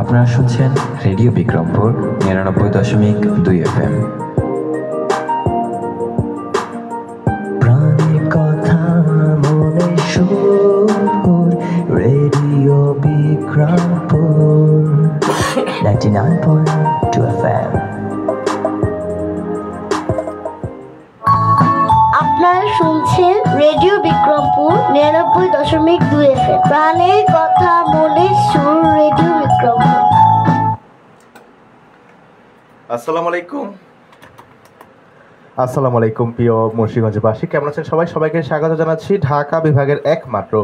আপনারা শুনছেন radio Bikrampur ৯৯.২ FM। প্রাণের কথা মনে সুর, রেডিও বিক্রমপুর 99.2 FM। আপনারা শুনছেন রেডিও বিক্রমপুর ৯৯.২ FM। প্রাণের কথা মনে সুর, রেডিও বিক্রমপুর। আসসালামু আলাইকুম প্রিয় মুন্সিগঞ্জবাসী, কেমন আছেন সবাই? সবাইকে স্বাগত জানাচ্ছি ঢাকা বিভাগের একমাত্র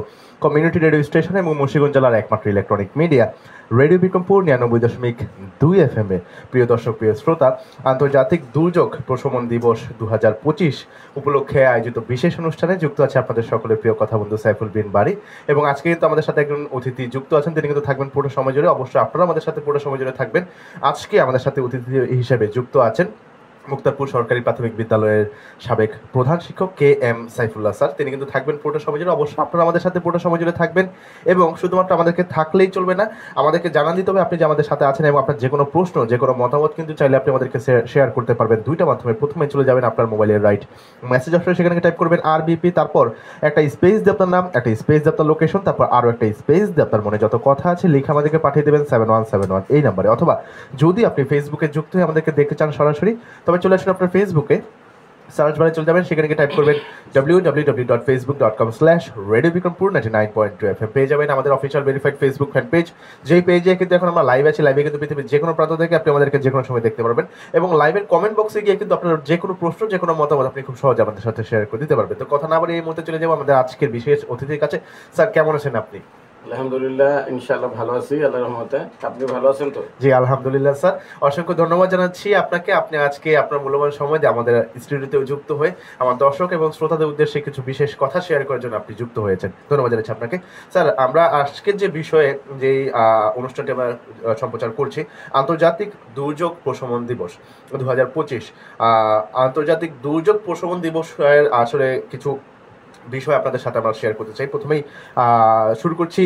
কমিউনিটি রেডিও স্টেশন এবং মুন্সিগঞ্জ জেলার একমাত্র electronic media radio Bikrampur ৯৯.২ FM এ। প্রিয় দর্শক, প্রিয় শ্রোতা, আন্তর্জাতিক দুর্যোগ প্রশমন দিবস ২০২৫ উপলক্ষে আয়োজিত বিশেষ অনুষ্ঠানে যুক্ত আছে আপনাদের সকলের প্রিয় কথা বন্ধু সাইফুল বিন বারী। এবং আজকে কিন্তু আমাদের সাথে একজন অতিথি যুক্ত আছেন, তিনি কিন্তু থাকবেন পুরো সময় জুড়ে। অবশ্যই আপনারা আমাদের সাথে পুরো সময় জুড়ে থাকবেন। আজকে আমাদের সাথে অতিথি হিসেবে যুক্ত আছেন মুক্তারপুর সরকারি প্রাথমিক বিদ্যালয়ের সাবেক প্রধান শিক্ষক KM সাইফুল্লাহ স্যার। তিনি কিন্তু থাকবেন পুরোটা সময় জুড়ে। অবশ্যই আপনারা আমাদের সাথে পুরোটা সময় জুড়ে থাকবেন এবং শুধুমাত্র আমাদেরকে থাকলেই চলবে না, আমাদেরকে জানান দিতে হবে আপনি যে আমাদের সাথে আছেন এবং আপনার যে কোনো প্রশ্ন, যে কোনো মতামত কিন্তু চাইলে আপনি আমাদেরকে শেয়ার করতে পারবেন দুইটা মাধ্যমে। প্রথমে চলে যাবেন আপনার মোবাইলের রাইট মেসেজ অপশনে, সেখানে টাইপ করবেন RBP, তারপর একটা স্পেস দিয়ে আপনার নাম, একটা স্পেস দিয়ে আপনার লোকেশন, তারপর আরও একটা স্পেস দিয়ে আপনার মনে যত কথা আছে লিখে আমাদেরকে পাঠিয়ে দেবেন 7171 এই নাম্বারে। অথবা যদি আপনি ফেসবুকে যুক্ত হয়ে আমাদেরকে দেখতে চান সরাসরি, তবে চলে আসুন আপনার ফেসবুকে, সার্চ বারে চলে যাবেন, সেখানে টাইপ করবেন www.facebook.com/radiobikrampur 99.2 FM। পেয়ে যাবেন আমাদের official verified Facebook fan page, যেই পেজে কিন্তু এখন আমরা লাইভ আছি। লাইভে কিন্তু পৃথিবীর যে কোনো প্রান্ত থেকে আপনি আমাদেরকে যে কোনো সময় দেখতে পারবেন এবং লাইভের কমেন্ট বক্সে গিয়ে কিন্তু আপনার যে কোনো প্রশ্ন, যে কোনো মতামত আপনি খুব সহজে আমাদের সাথে শেয়ার করে দিতে পারবেন। তো কথা না বলে এই মুহূর্তে চলে যাবো আমাদের আজকের বিশেষ অতিথির কাছে। স্যার, কেমন আছেন আপনি? আলহামদুলিল্লাহ, ইনশাআল্লাহ ভালো আছি, আল্লাহর রহমতে। আপনি ভালো আছেন তো? জি আলহামদুলিল্লাহ স্যার, অসংখ্য ধন্যবাদ জানাচ্ছি আপনাকে। আপনি আজকে আপনার মূল্যবান সময় দিয়ে আমাদের স্টুডিওতে যুক্ত হয়ে আমার দর্শক এবং শ্রোতাদের উদ্দেশ্যে কিছু বিশেষ কথা শেয়ার করার জন্য আপনি যুক্ত হয়েছেন। ধন্যবাদ জানাচ্ছি আপনাকে। স্যার, আমরা আজকের যে বিষয়ে যেই অনুষ্ঠানটি আমরা সম্প্রচার করছি, আন্তর্জাতিক দুর্যোগ প্রশমন দিবস ২০২৫। আন্তর্জাতিক দুর্যোগ প্রশমন দিবসের আসলে কিছু বিষয় আপনাদের সাথে আমরা শেয়ার করতে চাই। প্রথমেই শুরু করছি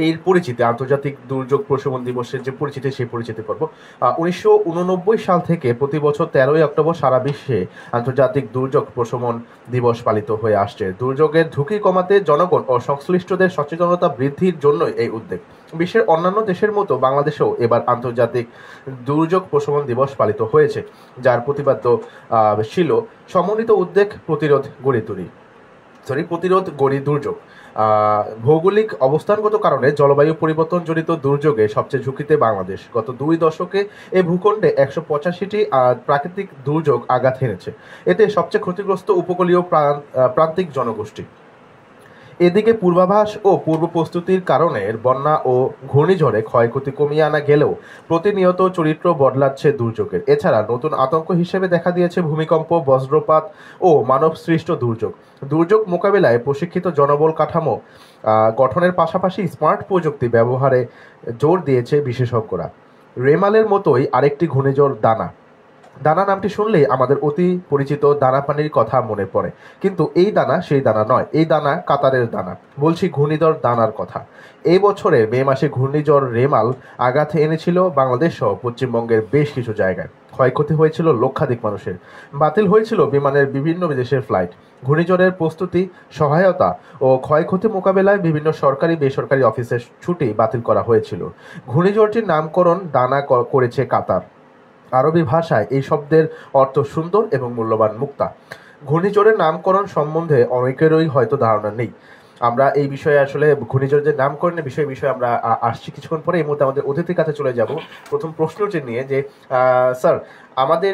এর পরিচিতি, আন্তর্জাতিক দুর্যোগ প্রশমন দিবসের যে পরিচিতি, সেই পরিচিতি পর্ব। ১৯৮৯ সাল থেকে প্রতি বছর ১৩ই অক্টোবর সারা বিশ্বে আন্তর্জাতিক দুর্যোগ প্রশমন দিবস পালিত হয়ে আসছে। দুর্যোগের ঝুঁকি কমাতে জনগণ ও সংশ্লিষ্টদের সচেতনতা বৃদ্ধির জন্যই এই উদ্যোগ। বিশ্বের অন্যান্য দেশের মতো বাংলাদেশেও এবার আন্তর্জাতিক দুর্যোগ প্রশমন দিবস পালিত হয়েছে, যার প্রতিপাদ্য ছিল সমন্বিত উদ্যোগ প্রতিরোধ গড়ি দুর্যোগ। ভৌগোলিক অবস্থানগত কারণে জলবায়ু পরিবর্তন জনিত দুর্যোগে সবচেয়ে ঝুঁকিতে বাংলাদেশ। গত ২ দশকে এই ভূখণ্ডে ১৮৫টি প্রাকৃতিক দুর্যোগ আঘাত হেনেছে। এতে সবচেয়ে ক্ষতিগ্রস্ত উপকূলীয় প্রান্তিক জনগোষ্ঠী। এদিকে পূর্বাভাস ও পূর্ব প্রস্তুতির কারণে বন্যা ও ঘূর্ণিঝড়ে ক্ষয়ক্ষতি কমিয়ে আনা গেলেও প্রতিনিয়ত চরিত্র বদলাচ্ছে দুর্যোগের। এছাড়া নতুন আতঙ্ক হিসেবে দেখা দিয়েছে ভূমিকম্প, বজ্রপাত ও মানবসৃষ্ট দুর্যোগ। দুর্যোগ মোকাবিলায় প্রশিক্ষিত জনবল কাঠামো গঠনের পাশাপাশি স্মার্ট প্রযুক্তি ব্যবহারে জোর দিয়েছে বিশেষজ্ঞরা। রেমালের মতোই আরেকটি ঘূর্ণিঝড় দানা নামটি শুনলেই আমাদের অতি পরিচিত দানা পানির কথা মনে পড়ে, কিন্তু এই দানা সেই দানা নয়, এই দানা কাতারের দানা। বলছি ঘূর্ণিঝড় দানার কথা। এই বছরের মে মাসে ঘূর্ণিঝড় রেমাল আঘাত এনেছিল বাংলাদেশ সহ পশ্চিমবঙ্গের বেশ কিছু জায়গায়। ক্ষয়ক্ষতি হয়েছিল লক্ষাধিক মানুষের, বাতিল হয়েছিল বিমানের বিভিন্ন বিদেশের ফ্লাইট। ঘূর্ণিঝড়ের প্রস্তুতি, সহায়তা ও ক্ষয়ক্ষতি মোকাবেলায় বিভিন্ন সরকারি বেসরকারি অফিসের ছুটি বাতিল করা হয়েছিল। ঘূর্ণিঝড়টির নামকরণ দানা করেছে কাতার। আরবি ভাষায় এই শব্দের অর্থ সুন্দর এবং মূল্যবান মুক্তা। ঘূর্ণিঝড়ের নামকরণ সম্বন্ধে অনেকেরই হয়তো ধারণা নেই। আমরা এই বিষয়ে আসলে ঘূর্ণিঝড়ের নামকরণের বিষয়ে আমরা আসছি কিছুক্ষণ পরে। এই মুহূর্তে আমাদের অতিথির কাছে চলে যাব প্রথম প্রশ্নটি নিয়ে, যে স্যার, আমাদের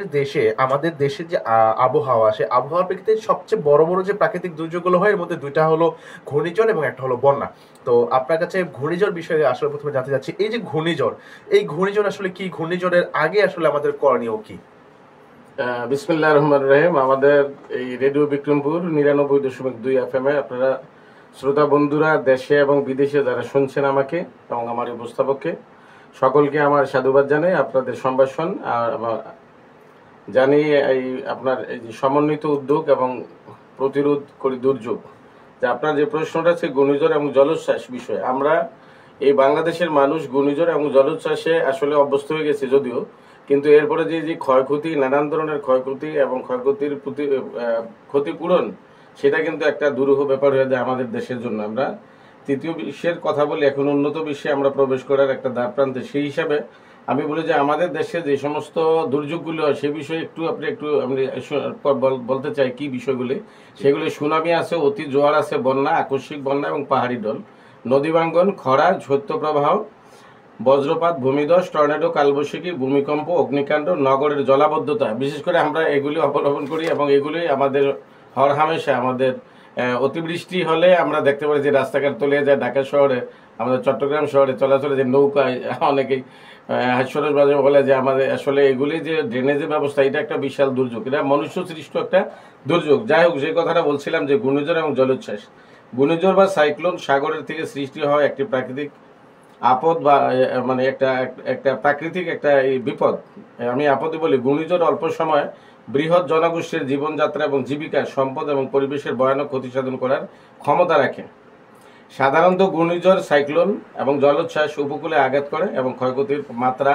দেশে যে আবহাওয়া, সে আবহাওয়ার প্রেক্ষিতে সবচেয়ে বড় বড় যে প্রাকৃতিক দুর্যোগগুলো হয়, এর মধ্যে দুইটা হলো ঘূর্ণিঝড় এবং একটা হলো বন্যা। তো আপনার কাছে ঘূর্ণিঝড় বিষয়ে আসলে প্রথমে জানতে চাচ্ছি, এই যে ঘূর্ণিঝড় আসলে কি? ঘূর্ণিঝড়ের আগে আসলে আমাদের করণীয় কি? বিসমিল্লাহির রহমানির রহিম। আমাদের এই রেডিও বিক্রমপুর ৯৯.২ FM এ আপনারা শ্রোতা বন্ধুরা, দেশে এবং বিদেশে যারা শুনছেন আমাকে এবং আমার উপস্থাপককে, সকলকে আমার সাধুবাদ জানাই, আপনাদের সম্ভাষণ জানি। এই আপনার এই যে সমন্বিত উদ্যোগ এবং প্রতিরোধ করি দুর্যোগ। যে আপনার যে প্রশ্নটা আছে ঘূর্ণিঝড় এবং জলোচ্ছ্বাস বিষয়ে, আমরা এই বাংলাদেশের মানুষ ঘূর্ণিঝড় এবং জলোচ্ছ্বাসে আসলে অভ্যস্ত হয়ে গেছে যদিও, কিন্তু এরপরে যে ক্ষয়ক্ষতি, নানান ধরনের ক্ষয়ক্ষতি এবং ক্ষয়ক্ষতির ক্ষতিপূরণ, সেটা কিন্তু একটা দুরূহ ব্যাপার হয়ে যায় আমাদের দেশের জন্য। আমরা তৃতীয় বিশ্বের কথা বলি, এখন উন্নত বিশ্বে আমরা প্রবেশ করার একটা দ্বার প্রান্তে। সেই হিসাবে আমি বলি যে আমাদের দেশে যে সমস্ত দুর্যোগগুলো হয় সে বিষয়ে আমি বলতে চাই কি বিষয়গুলি। সেগুলি সুনামি আছে, অতি জোয়ার আছে, বন্যা, আকস্মিক বন্যা এবং পাহাড়ি ঢল, নদী ভাঙ্গন, খরা, শৈত্যপ্রবাহ, বজ্রপাত, ভূমিধস, টর্নেডো, কালবৈশাখী, ভূমিকম্প, অগ্নিকাণ্ড, নগরের জলাবদ্ধতা। বিশেষ করে আমরা এগুলি অবলম্বন করি এবং এগুলি আমাদের হরহামেশা আমাদের অতিবৃষ্টি হলে আমরা দেখতে পারি যে রাস্তাঘাট তলিয়ে যায়। ঢাকা শহরে, আমাদের চট্টগ্রাম শহরে চলাচলে যে নৌকায় অনেকেই হাস্যরস বাজে বলে যে আমাদের আসলে এগুলি যে ড্রেনেজের ব্যবস্থা, এটা একটা বিশাল দুর্যোগ, এটা মনুষ্য সৃষ্ট একটা দুর্যোগ। যাই হোক, যে কথাটা বলছিলাম যে ঘূর্ণিঝড় এবং জলোচ্ছ্বাস। ঘূর্ণিঝড় বা সাইক্লোন সাগরের থেকে সৃষ্টি হয় একটি প্রাকৃতিক আপদ বা মানে একটা প্রাকৃতিক একটা বিপদ। আমি আপদই বলি। ঘূর্ণিঝড় অল্প সময় বৃহৎ জনগোষ্ঠীর জীবনযাত্রা এবং জীবিকা, সম্পদ এবং পরিবেশের ভয়ানক ক্ষতি সাধন করার ক্ষমতা রাখে। সাধারণত ঘূর্ণিঝড়, সাইক্লোন এবং জলোচ্ছ্বাস উপকূলে আঘাত করে এবং ক্ষয়ক্ষতির মাত্রা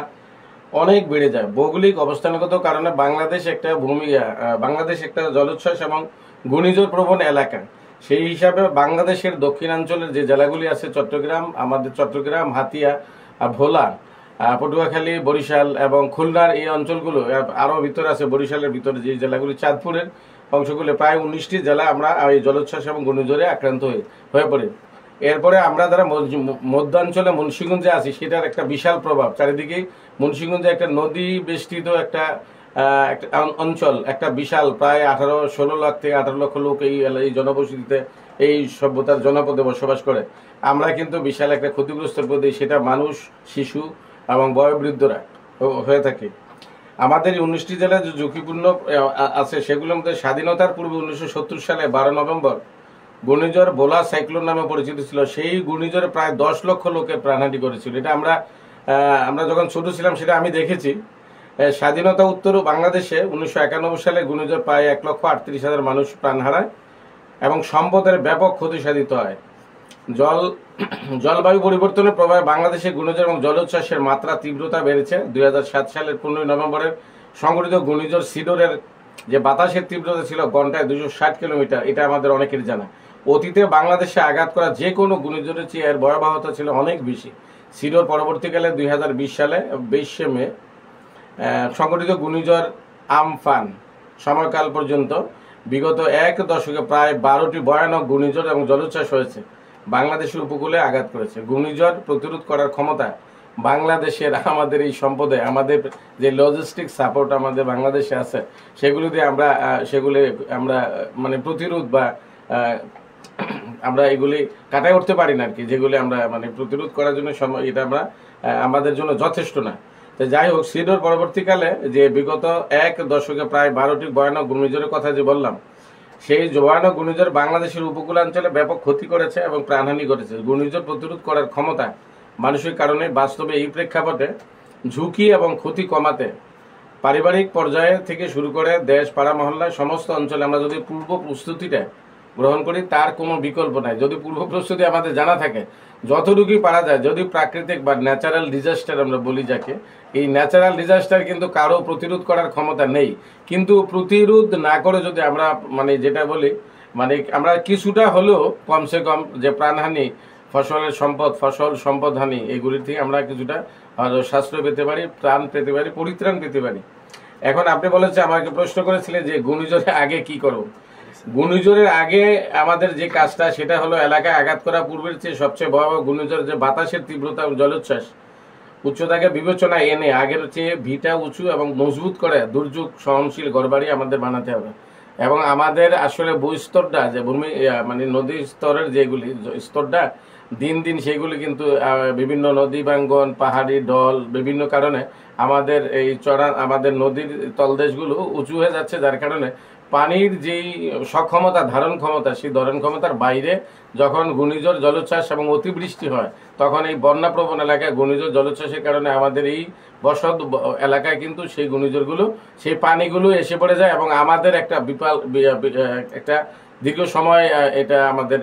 অনেক বেড়ে যায়। ভৌগোলিক অবস্থানগত কারণে বাংলাদেশ একটা জলোচ্ছ্বাস এবং ঘূর্ণিঝড় প্রবণ এলাকা। সেই হিসাবে বাংলাদেশের দক্ষিণাঞ্চলের যে জেলাগুলি আছে, চট্টগ্রাম, হাতিয়া, ভোলা, পটুয়াখালী, বরিশাল এবং খুলনার এই অঞ্চলগুলো, আরও ভিতরে আছে বরিশালের ভিতরে যে জেলাগুলি, চাঁদপুরের অংশগুলো, প্রায় 19টি জেলা আমরা এই জলোচ্ছ্বাস এবং ঘূর্ণিঝড়ে আক্রান্ত হয়ে পড়ি। এরপরে আমরা যারা মধ্যাঞ্চলে মুন্সিগঞ্জে আছি, সেটার একটা বিশাল প্রভাব। চারিদিকে মুন্সিগঞ্জে একটা নদী বেষ্টিত একটা অঞ্চল, একটা বিশাল প্রায় 16 লাখ থেকে 18 লক্ষ লোক এই জনবসতিতে, এই সভ্যতার জনপদে বসবাস করে। আমরা কিন্তু বিশাল একটা ক্ষতিগ্রস্ত পদে, সেটা মানুষ, শিশু এবং বয়োবৃদ্ধরা হয়ে থাকে। আমাদের 19টি জেলায় যে ঝুঁকিপূর্ণ আছে সেগুলোর মধ্যে স্বাধীনতার পূর্বে 1970 সালে 12 নভেম্বর ঘূর্ণিঝড় বোলা সাইক্লোন নামে পরিচিত ছিল। সেই ঘূর্ণিঝড়ে প্রায় 10 লক্ষ লোকের প্রাণহানি করেছিল। এটা আমরা যখন ছোট ছিলাম সেটা আমি দেখেছি। স্বাধীনতা উত্তর বাংলাদেশে 1991 সালে ঘূর্ণিঝড় প্রায় 1,38,000 মানুষ প্রাণ হারায় এবং সম্পদের ব্যাপক ক্ষতি সাধিত হয়। জলবায়ু পরিবর্তনের প্রভাবে বাংলাদেশে ঘূর্ণিঝড় এবং জলোচ্ছ্বাসের মাত্রা তীব্রতা বেড়েছে। 2007 সালের 15 নভেম্বরের সংঘটিত ঘূর্ণিঝড় সিডোরের যে বাতাসের তীব্রতা ছিল ঘন্টায় 260 কিলোমিটার, এটা আমাদের অনেকের জানা। অতীতে বাংলাদেশে আঘাত করা যে কোনো ঘূর্ণিঝড়ের চেয়ে এর ভয়াবহতা ছিল অনেক বেশি। সিডোর পরবর্তীকালে 2020 সালে 22 মে সংঘটিত ঘূর্ণিঝড় আমফান সময়কাল পর্যন্ত বিগত এক দশকে প্রায় 12টি ভয়ানক ঘূর্ণিঝড় এবং জলোচ্ছ্বাস হয়েছে, বাংলাদেশের উপকূলে আঘাত করেছে। ঘূর্ণিঝড় প্রতিরোধ করার ক্ষমতা বাংলাদেশের, আমাদের এই সম্পদে, আমাদের যে লজিস্টিক সাপোর্ট আমাদের বাংলাদেশে আছে, সেগুলি দিয়ে আমরা মানে প্রতিরোধ বা আমরা এগুলি কাটায় উঠতে পারি না আর কি, যেগুলি আমরা মানে প্রতিরোধ করার জন্য এটা আমাদের জন্য যথেষ্ট না। তো যাই হোক, সিডোর পরবর্তীকালে যে বিগত এক দশকে প্রায় 12টি ভয়ানক ঘূর্ণিঝড়ের কথা যে বললাম, সেই ভয়ানক ঘূর্ণিঝড় বাংলাদেশের উপকূলাঞ্চলে ব্যাপক ক্ষতি করেছে এবং প্রাণহানি করেছে। ঘূর্ণিঝড় প্রতিরোধ করার ক্ষমতা মানুষের কারণে বাস্তবে এই প্রেক্ষাপটে ঝুঁকি এবং ক্ষতি কমাতে পারিবারিক পর্যায়ে থেকে শুরু করে দেশ, পাড়া, মহল্লায় সমস্ত অঞ্চলে আমরা যদি পূর্ব প্রস্তুতিটা গ্রহণ করি, তার কোনো বিকল্প নাই। যদি পূর্ব প্রস্তুতি আমাদের জানা থাকে, যতটুকুই পারা যায়, যদি প্রাকৃতিক বা ন্যাচারাল ডিজাস্টার আমরা বলি যাকে, এই ন্যাচারাল ডিজাস্টার কিন্তু কারো প্রতিরোধ করার ক্ষমতা নেই। কিন্তু প্রতিরোধ না করে যদি আমরা মানে যেটা বলি, মানে আমরা কিছুটা হলেও কমসে কম যে প্রাণহানি, ফসল সম্পদ হানি, এগুলির থেকে আমরা কিছুটা সাশ্রয় পেতে পারি, প্রাণ পেতে পারি, পরিত্রাণ পেতে পারি। এখন আপনি বলেছে, আমাকে প্রশ্ন করেছিলেন যে ঘূর্ণিঝড়ের আগে কি করব। ঘূর্ণিঝড়ের আগে আমাদের যে কাজটা, সেটা হলো এলাকায় আঘাত করা পূর্বের চেয়ে সবচেয়ে ভয়াবহ ঘূর্ণিঝড় যে বাতাসের তীব্রতা এবং জলোচ্ছ্বাস উচ্চতাকে বিবেচনা এনে আগের চেয়ে ভিটা উঁচু এবং মজবুত করে দুর্যোগ সহনশীল ঘরবাড়ি আমাদের বানাতে হবে। এবং আমাদের আসলে ভূস্তরটা যে মানে নদীর স্তরের যেগুলি স্তরটা দিন দিন সেগুলি কিন্তু বিভিন্ন নদী ভাঙ্গন, পাহাড়ি ঢল, বিভিন্ন কারণে আমাদের নদীর তলদেশগুলো উঁচু হয়ে যাচ্ছে, যার কারণে পানির যেই ধারণ ক্ষমতা, সেই ধারণ ক্ষমতার বাইরে যখন ঘূর্ণিঝড়, জলোচ্ছ্বাস এবং অতিবৃষ্টি হয়, তখন এই বন্যাপ্রবণ এলাকায় ঘূর্ণিঝড়, জলোচ্ছ্বাসের কারণে আমাদের এই বসত এলাকায় কিন্তু সেই ঘূর্ণিঝড়গুলো, সেই পানিগুলো এসে পড়ে যায় এবং আমাদের একটা দীর্ঘ সময় এটা আমাদের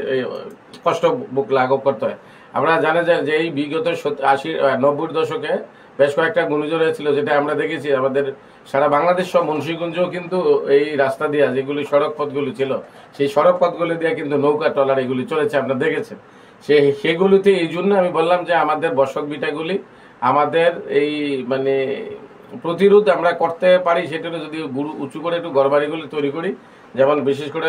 কষ্ট বুক লাঘব করতে হয়। আমরা জানি যে এই বিগত 80-90 দশকে বেশ কয়েকটা ঘূর্ণিঝড় হয়েছিল, যেটা আমরা দেখেছি আমাদের সারা বাংলাদেশ সব মুন্সিগঞ্জও কিন্তু এই রাস্তা দিয়ে যেগুলি সড়ক পথগুলি ছিল, সেই সড়ক পথগুলি দিয়ে কিন্তু নৌকা ট্রলার এগুলি চলেছে, আপনারা দেখেছেন। সেগুলিতে এই জন্য আমি বললাম যে আমাদের বসত ভিটাগুলি আমাদের এই মানে প্রতিরোধ আমরা করতে পারি, সেটা যদি উঁচু করে একটু ঘরবাড়িগুলি তৈরি করি, যেমন বিশেষ করে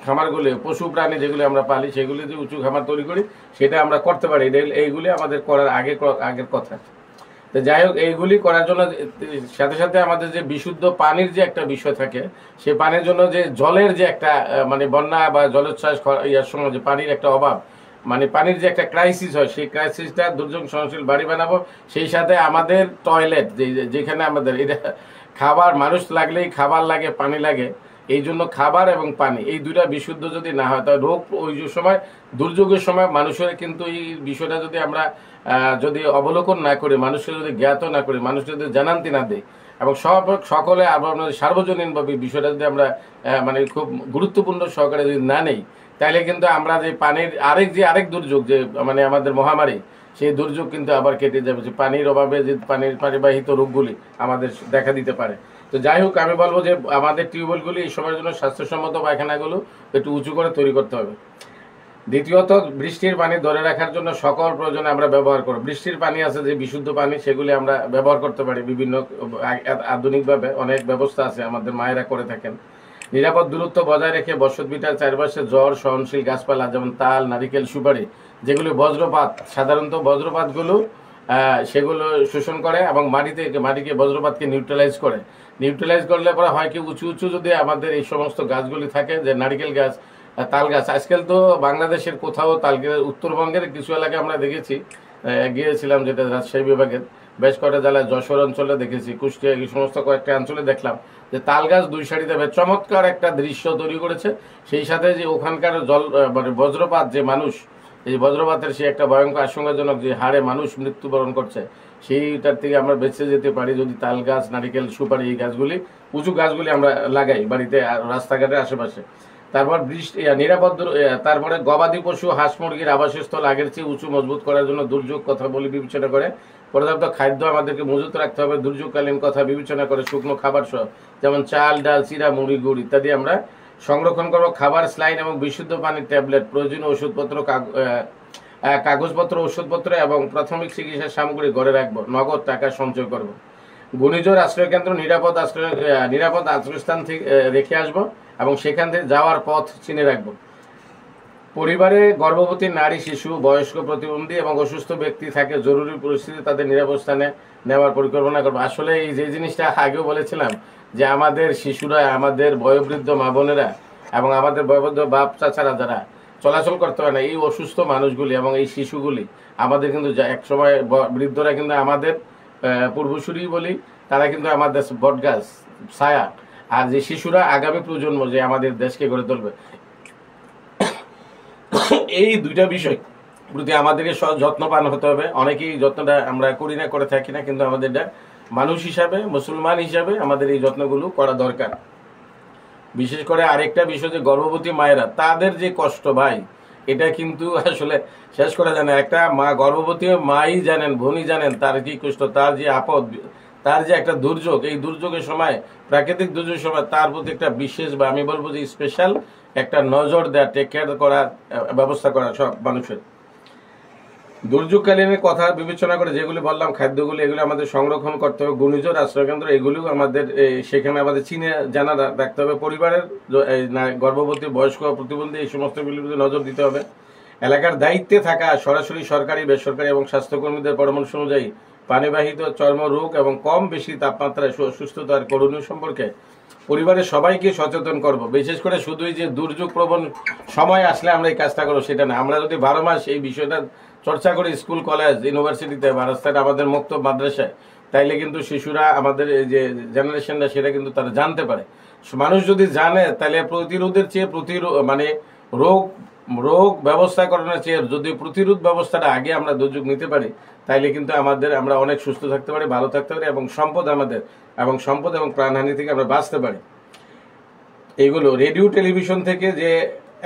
খামারগুলি পশু প্রাণী যেগুলি আমরা পালি সেগুলি যদি উঁচু খামার তৈরি করি, সেটা আমরা করতে পারি। এইগুলি আমাদের করার আগের কথা। তো যাই হোক, এইগুলি করার জন্য সাথে সাথে আমাদের যে বিশুদ্ধ পানির যে একটা বিষয় থাকে, সেই পানির জন্য যে জলের যে একটা মানে বন্যা বা জলোচ্ছ্বাস ইয়ার সময় যে পানির একটা অভাব, মানে পানির যে একটা ক্রাইসিস হয়, সেই ক্রাইসিসটা দুর্যোগ সহনশীল বাড়ি বানাবো। সেই সাথে আমাদের টয়লেট যেখানে আমাদের এটা খাবার, মানুষ লাগলেই খাবার লাগে, পানি লাগে, এই জন্য খাবার এবং পানি এই দুইটা বিশুদ্ধ যদি না হয়, তাহলে রোগ ওই সময় দুর্যোগের সময় মানুষের কিন্তু এই বিষয়টা যদি আমরা যদি অবলোকন না করি, মানুষের যদি জ্ঞাত না করি, মানুষ যদি জানান্তি না দেয় এবং সকলে সার্বজনীনভাবে বিষয়টা যদি আমরা মানে খুব গুরুত্বপূর্ণ সহকারে যদি না নেই, তাহলে কিন্তু আমরা যে পানির আরেক দুর্যোগ যে মানে আমাদের মহামারী, সেই দুর্যোগ কিন্তু আবার কেটে যাবে, যে পানির অভাবে যে পানিবাহিত রোগগুলি আমাদের দেখা দিতে পারে। তো যাই হোক, আমি বলবো যে আমাদের টিউবওয়েলগুলি এই সময়ের জন্য স্বাস্থ্যসম্মত পায়খানাগুলো একটু উঁচু করে তৈরি করতে হবে। দ্বিতীয়ত, বৃষ্টির পানি ধরে রাখার জন্য সকল প্রয়োজনে আমরা ব্যবহার করব। বৃষ্টির পানি আছে যে বিশুদ্ধ পানি, সেগুলি আমরা ব্যবহার করতে পারি। বিভিন্ন আধুনিকভাবে অনেক ব্যবস্থা আছে, আমাদের মায়েরা করে থাকেন। নিরাপদ দূরত্ব বজায় রেখে বসত ভিটার চারপাশে জ্বর সহনশীল গাছপালা যেমন তাল, নারিকেল, সুপারি, যেগুলি বজ্রপাত, সাধারণত বজ্রপাতগুলো সেগুলো শোষণ করে এবং মাটিকে বজ্রপাতকে নিউট্রালাইজ করলে পরে হয় কি, উঁচু যদি আমাদের এই সমস্ত গাছগুলি থাকে, যে নারিকেল গাছ, তাল গাছ, আজকাল তো বাংলাদেশের কোথাও উত্তরবঙ্গের কিছু এলাকায় আমরা দেখেছি, গিয়েছিলাম যেটা রাজশাহী বিভাগের বেশ কয়েকটা জেলায়, যশোর অঞ্চলে দেখেছি, কুষ্টিয়া, এই সমস্ত কয়েকটা অঞ্চলে দেখলাম যে তাল গাছ দুই সারিতে চমৎকার একটা দৃশ্য তৈরি করেছে। সেই সাথে যে ওখানকার মানে বজ্রপাত, যে মানুষ এই বজ্রপাতের সে একটা ভয়ঙ্কর আশঙ্কাজনক যে হারে মানুষ মৃত্যুবরণ করছে, সেইটার থেকে আমরা বেঁচে যেতে পারি যদি তাল গাছ, নারিকেল, সুপারি, এই গাছগুলি, উঁচু গাছগুলি আমরা লাগাই বাড়িতে, রাস্তাঘাটের আশেপাশে। তারপর তারপরে গবাদি পশু, হাঁস মুরগির আবাসস্থল আগের চেয়ে উঁচু মজবুত করার জন্য দুর্যোগ কথা বলে বিবেচনা করে পর্যাপ্ত খাদ্য আমাদেরকে মজুত রাখতে হবে। দুর্যোগকালীন কথা বিবেচনা করে শুকনো খাবার সহ যেমন চাল, ডাল, চিরা, মুড়ি, গুড় ইত্যাদি আমরা সংরক্ষণ করবো। খাবার, স্লাইন এবং বিশুদ্ধ পানির ট্যাবলেট, প্রয়োজনীয় ওষুধপত্র, কাগজপত্র, ওষুধপত্র এবং প্রাথমিক চিকিৎসার সামগ্রী ঘরে রাখবো। নগদ টাকা সঞ্চয় করব। ঘূর্ণিঝড় আশ্রয়কেন্দ্র নিরাপদ আশ্রয়স্থান থেকে রেখে আসবো এবং সেখান থেকে যাওয়ার পথ চিনে রাখবো। পরিবারে গর্ভবতী নারী, শিশু, বয়স্ক, প্রতিবন্ধী এবং অসুস্থ ব্যক্তি থাকে, জরুরি পরিস্থিতি তাদের নিরাপদ স্থানে নেওয়ার পরিকল্পনা করবো। আসলে এই যে জিনিসটা আগেও বলেছিলাম যে আমাদের শিশুরা, আমাদের বয়োবৃদ্ধ মা বোনেরা এবং আমাদের বয়োবৃদ্ধ বাপ চাচারা যারা চলাচল করতে পারে না, এই অসুস্থ মানুষগুলি এবং এই শিশুগুলি আমাদের কিন্তু এক সময় বৃদ্ধরা কিন্তু আমাদের পূর্বসূরি বলি, তারা কিন্তু আমাদের বটগাছ ছায়া, আর যে শিশুরা আগামী প্রজন্ম যে আমাদের দেশকে গড়ে তুলবে। এই দুইটা বিষয় প্রতি আমাদেরকে যত্নবান হতে হবে। অনেকেই যত্নটা আমরা করি না, করে থাকি না, কিন্তু আমাদের মানুষ হিসাবে, মুসলমান হিসাবে আমাদের এই যত্নগুলো করা দরকার। বিশেষ করে আরেকটা বিষয় যে গর্ভবতী মায়েরা, তাদের যে কষ্ট ভাই, এটা কিন্তু আসলে শেষ করা যায় না। একটা মা, গর্ভবতী মাই জানেন, বোনই জানেন তার কি কষ্ট, তার যে আপদ, তার যে একটা দুর্যোগ, এই দুর্যোগের সময়, প্রাকৃতিক দুর্যোগের সময় তার প্রতি একটা বিশেষ বা আমি বলবো যে স্পেশাল একটা নজর দেওয়া, টেক কেয়ার করার ব্যবস্থা করা সব মানুষের। দুর্যোগকালীন কথা বিবেচনা করে যেগুলি বললাম, খাদ্যগুলি, এগুলো আমাদের সংরক্ষণ করতে হবে। ঘূর্ণিঝড় আশ্রয়কেন্দ্র, এগুলিও আমাদের সেখানে আমাদের চিনে জানা রাখতে হবে। পরিবারের গর্ভবতী, বয়স্ক, প্রতিবন্ধী, এই সমস্তগুলির নজর দিতে হবে। এলাকার দায়িত্বে থাকা সরাসরি সরকারি, বেসরকারি এবং স্বাস্থ্যকর্মীদের পরামর্শ অনুযায়ী পানিবাহিত চর্মরোগ এবং কম বেশি তাপমাত্রায় সুস্থতার করণীয় সম্পর্কে পরিবারের সবাইকে সচেতন করব। বিশেষ করে শুধুই যে দুর্যোগ প্রবণ সময় আসলে আমরা এই কাজটা করবো সেটা না, আমরা যদি 12 মাস এই বিষয়টা চর্চা করি স্কুল, কলেজ, ইউনিভার্সিটিতে বা রাস্তায়, আমাদের মুক্ত মাদ্রাসায়, তাইলে কিন্তু শিশুরা, আমাদের এই যে জেনারেশনটা, সেটা কিন্তু তারা জানতে পারে। মানুষ যদি জানে, তাহলে প্রতিরোধের চেয়ে মানে রোগ ব্যবস্থাকরণের চেয়ে যদি প্রতিরোধ ব্যবস্থাটা আগে আমরা দুর্যোগ নিতে পারি, তাইলে কিন্তু আমরা অনেক সুস্থ থাকতে পারি, ভালো থাকতে পারি এবং সম্পদ এবং প্রাণহানি থেকে আমরা বাঁচতে পারি। এইগুলো রেডিও টেলিভিশন থেকে যে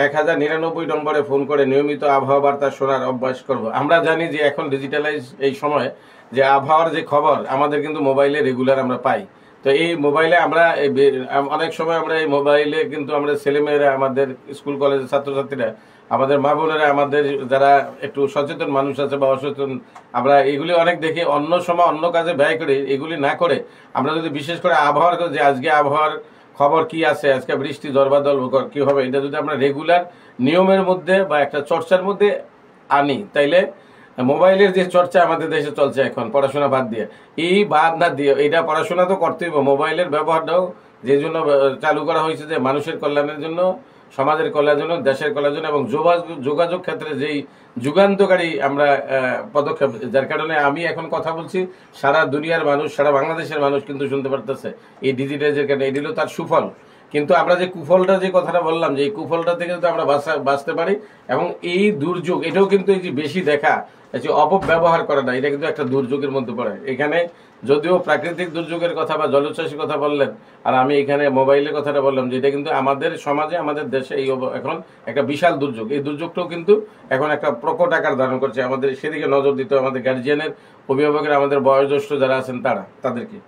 1099 নম্বরে ফোন করে নিয়মিত আবহাওয়া বার্তা শোনার অভ্যাস করব। আমরা জানি যে এখন ডিজিটালাইজ এই সময় যে আবহাওয়ার যে খবর আমাদের কিন্তু মোবাইলে রেগুলার আমরা পাই। তো এই মোবাইলে আমরা অনেক সময় আমরা এই মোবাইলে কিন্তু আমরা ছেলেমেয়েরা, আমাদের স্কুল কলেজের ছাত্রছাত্রীরা, আমাদের মা বোনেরা, আমাদের যারা একটু সচেতন মানুষ আছে বা অসচেতন, আমরা এগুলি অনেক দেখি অন্য সময় অন্য কাজে ব্যয় করি। এগুলি না করে আমরা যদি বিশেষ করে আবহাওয়ার যে আজকে আবহাওয়ার খবর কি আছে, আজকে বৃষ্টি দরবাদল কি হবে, এটা যদি আমরা রেগুলার নিয়মের মধ্যে বা একটা চর্চার মধ্যে আনি, তাইলে মোবাইলের যে চর্চা আমাদের দেশে চলছে এখন পড়াশোনা বাদ দিয়ে, এই বাদ না দিয়ে এটা পড়াশোনা তো করতেই হবে। মোবাইলের ব্যবহারটাও যে জন্য চালু করা হয়েছে যে মানুষের কল্যাণের জন্য, সমাজের কল্যাণের জন্য, দেশের কল্যাণের জন্য এবং যোগাযোগ ক্ষেত্রে যেই যুগান্তকারী আমরা পদক্ষেপ, যার কারণে আমি এখন কথা বলছি, সারা দুনিয়ার মানুষ, সারা বাংলাদেশের মানুষ কিন্তু শুনতে পারতেছে এই ডিজিটাইজের কারণে। এটি হলো তার সুফল। কিন্তু আমরা যে কুফলটা যে কথাটা বললাম, যে এই কুফলটা থেকে যদি আমরা বাঁচতে পারি, এবং এই দুর্যোগ এটাও কিন্তু এই যে বেশি দেখা, যে অপব্যবহার করা না, এটা কিন্তু একটা দুর্যোগের মধ্যে পড়ে। এখানে যদিও প্রাকৃতিক দুর্যোগের কথা বা জলোচ্ছ্বাসের কথা বললেন, আর আমি এখানে মোবাইলের কথাটা বললাম, যে এটা কিন্তু আমাদের সমাজে, আমাদের দেশে এই এখন একটা বিশাল দুর্যোগ। এই দুর্যোগটাও কিন্তু এখন একটা প্রকট আকার ধারণ করছে। আমাদের সেদিকে নজর দিতে হবে, আমাদের গার্জিয়ানের, অভিভাবকের, আমাদের বয়োজ্যেষ্ঠ যারা আছেন তাদেরকে।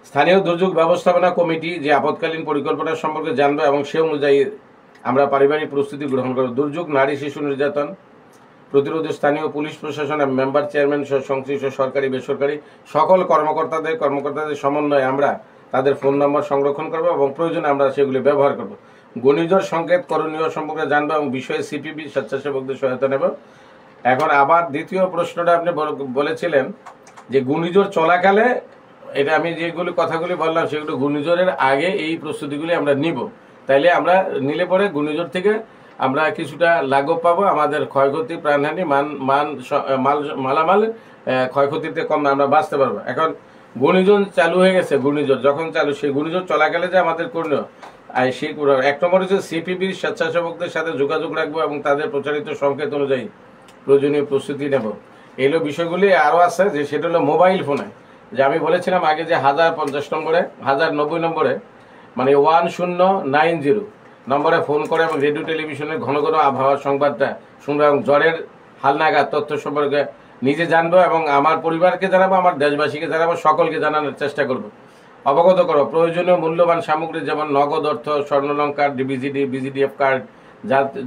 স্থানীয় দুর্যোগ ব্যবস্থাপনা কমিটি যে আপৎকালীন পরিকল্পনা সম্পর্কে জানবে এবং সে অনুযায়ী আমরা পারিবারিক প্রস্তুতি গ্রহণ করব। দুর্যোগ, নারী শিশু নির্যাতন প্রতিরোধে স্থানীয় পুলিশ প্রশাসন, মেম্বার, চেয়ারম্যান সহ সংশ্লিষ্ট সরকারি বেসরকারি সকল কর্মকর্তাদের সমন্বয়ে আমরা তাদের ফোন নম্বর সংরক্ষণ করব এবং প্রয়োজনে আমরা সেগুলি ব্যবহার করব। ঘূর্ণিঝড় সংকেত, করণীয় সম্পর্কে জানবো এবং বিষয়ে সিপিবি স্বেচ্ছাসেবকদের সহায়তা নেব। এখন আবার দ্বিতীয় প্রশ্নটা আপনি বলেছিলেন যে ঘূর্ণিঝড় চলাকালে, এটা আমি যেগুলি কথাগুলি বললাম সেগুলো ঘূর্ণিঝড়ের আগে এই প্রস্তুতিগুলি আমরা নিব। তাইলে আমরা নিলে পরে ঘূর্ণিঝড় থেকে আমরা কিছুটা লাঘব পাবো, আমাদের ক্ষয়ক্ষতি, প্রাণহানি, মালামাল ক্ষয়ক্ষতিতে কম আমরা বাঁচতে পারবো। এখন ঘূর্ণিঝড় চালু হয়ে গেছে, ঘূর্ণিঝড় যখন চালু, সেই ঘূর্ণিঝড় চলাকালে যে আমাদের করণীয়, সেই এক নম্বর হচ্ছে সিপিবির স্বেচ্ছাসেবকদের সাথে যোগাযোগ রাখবো এবং তাদের প্রচারিত সংকেত অনুযায়ী প্রয়োজনীয় প্রস্তুতি নেব। এইগুলো বিষয়গুলি আরও আছে, যে সেটা হলো মোবাইল ফোনে, যে আমি বলেছিলাম আগে যে 1050 নম্বরে, 1090 নম্বরে, মানে 1090 নম্বরে ফোন করে এবং রেডিও টেলিভিশনের ঘন ঘন আবহাওয়ার সংবাদটা শুনবো এবং জ্বরের হালনাগাদ তথ্য সম্পর্কে নিজে জানবো এবং আমার পরিবারকে জানাবো, আমার দেশবাসীকে জানাবো, সকলকে জানানোর চেষ্টা করব, অবগত করো। প্রয়োজনীয় মূল্যবান সামগ্রী যেমন নগদ অর্থ, স্বর্ণলঙ্কার, ডিবিজিডি, বিজিডিএফ কার্ড,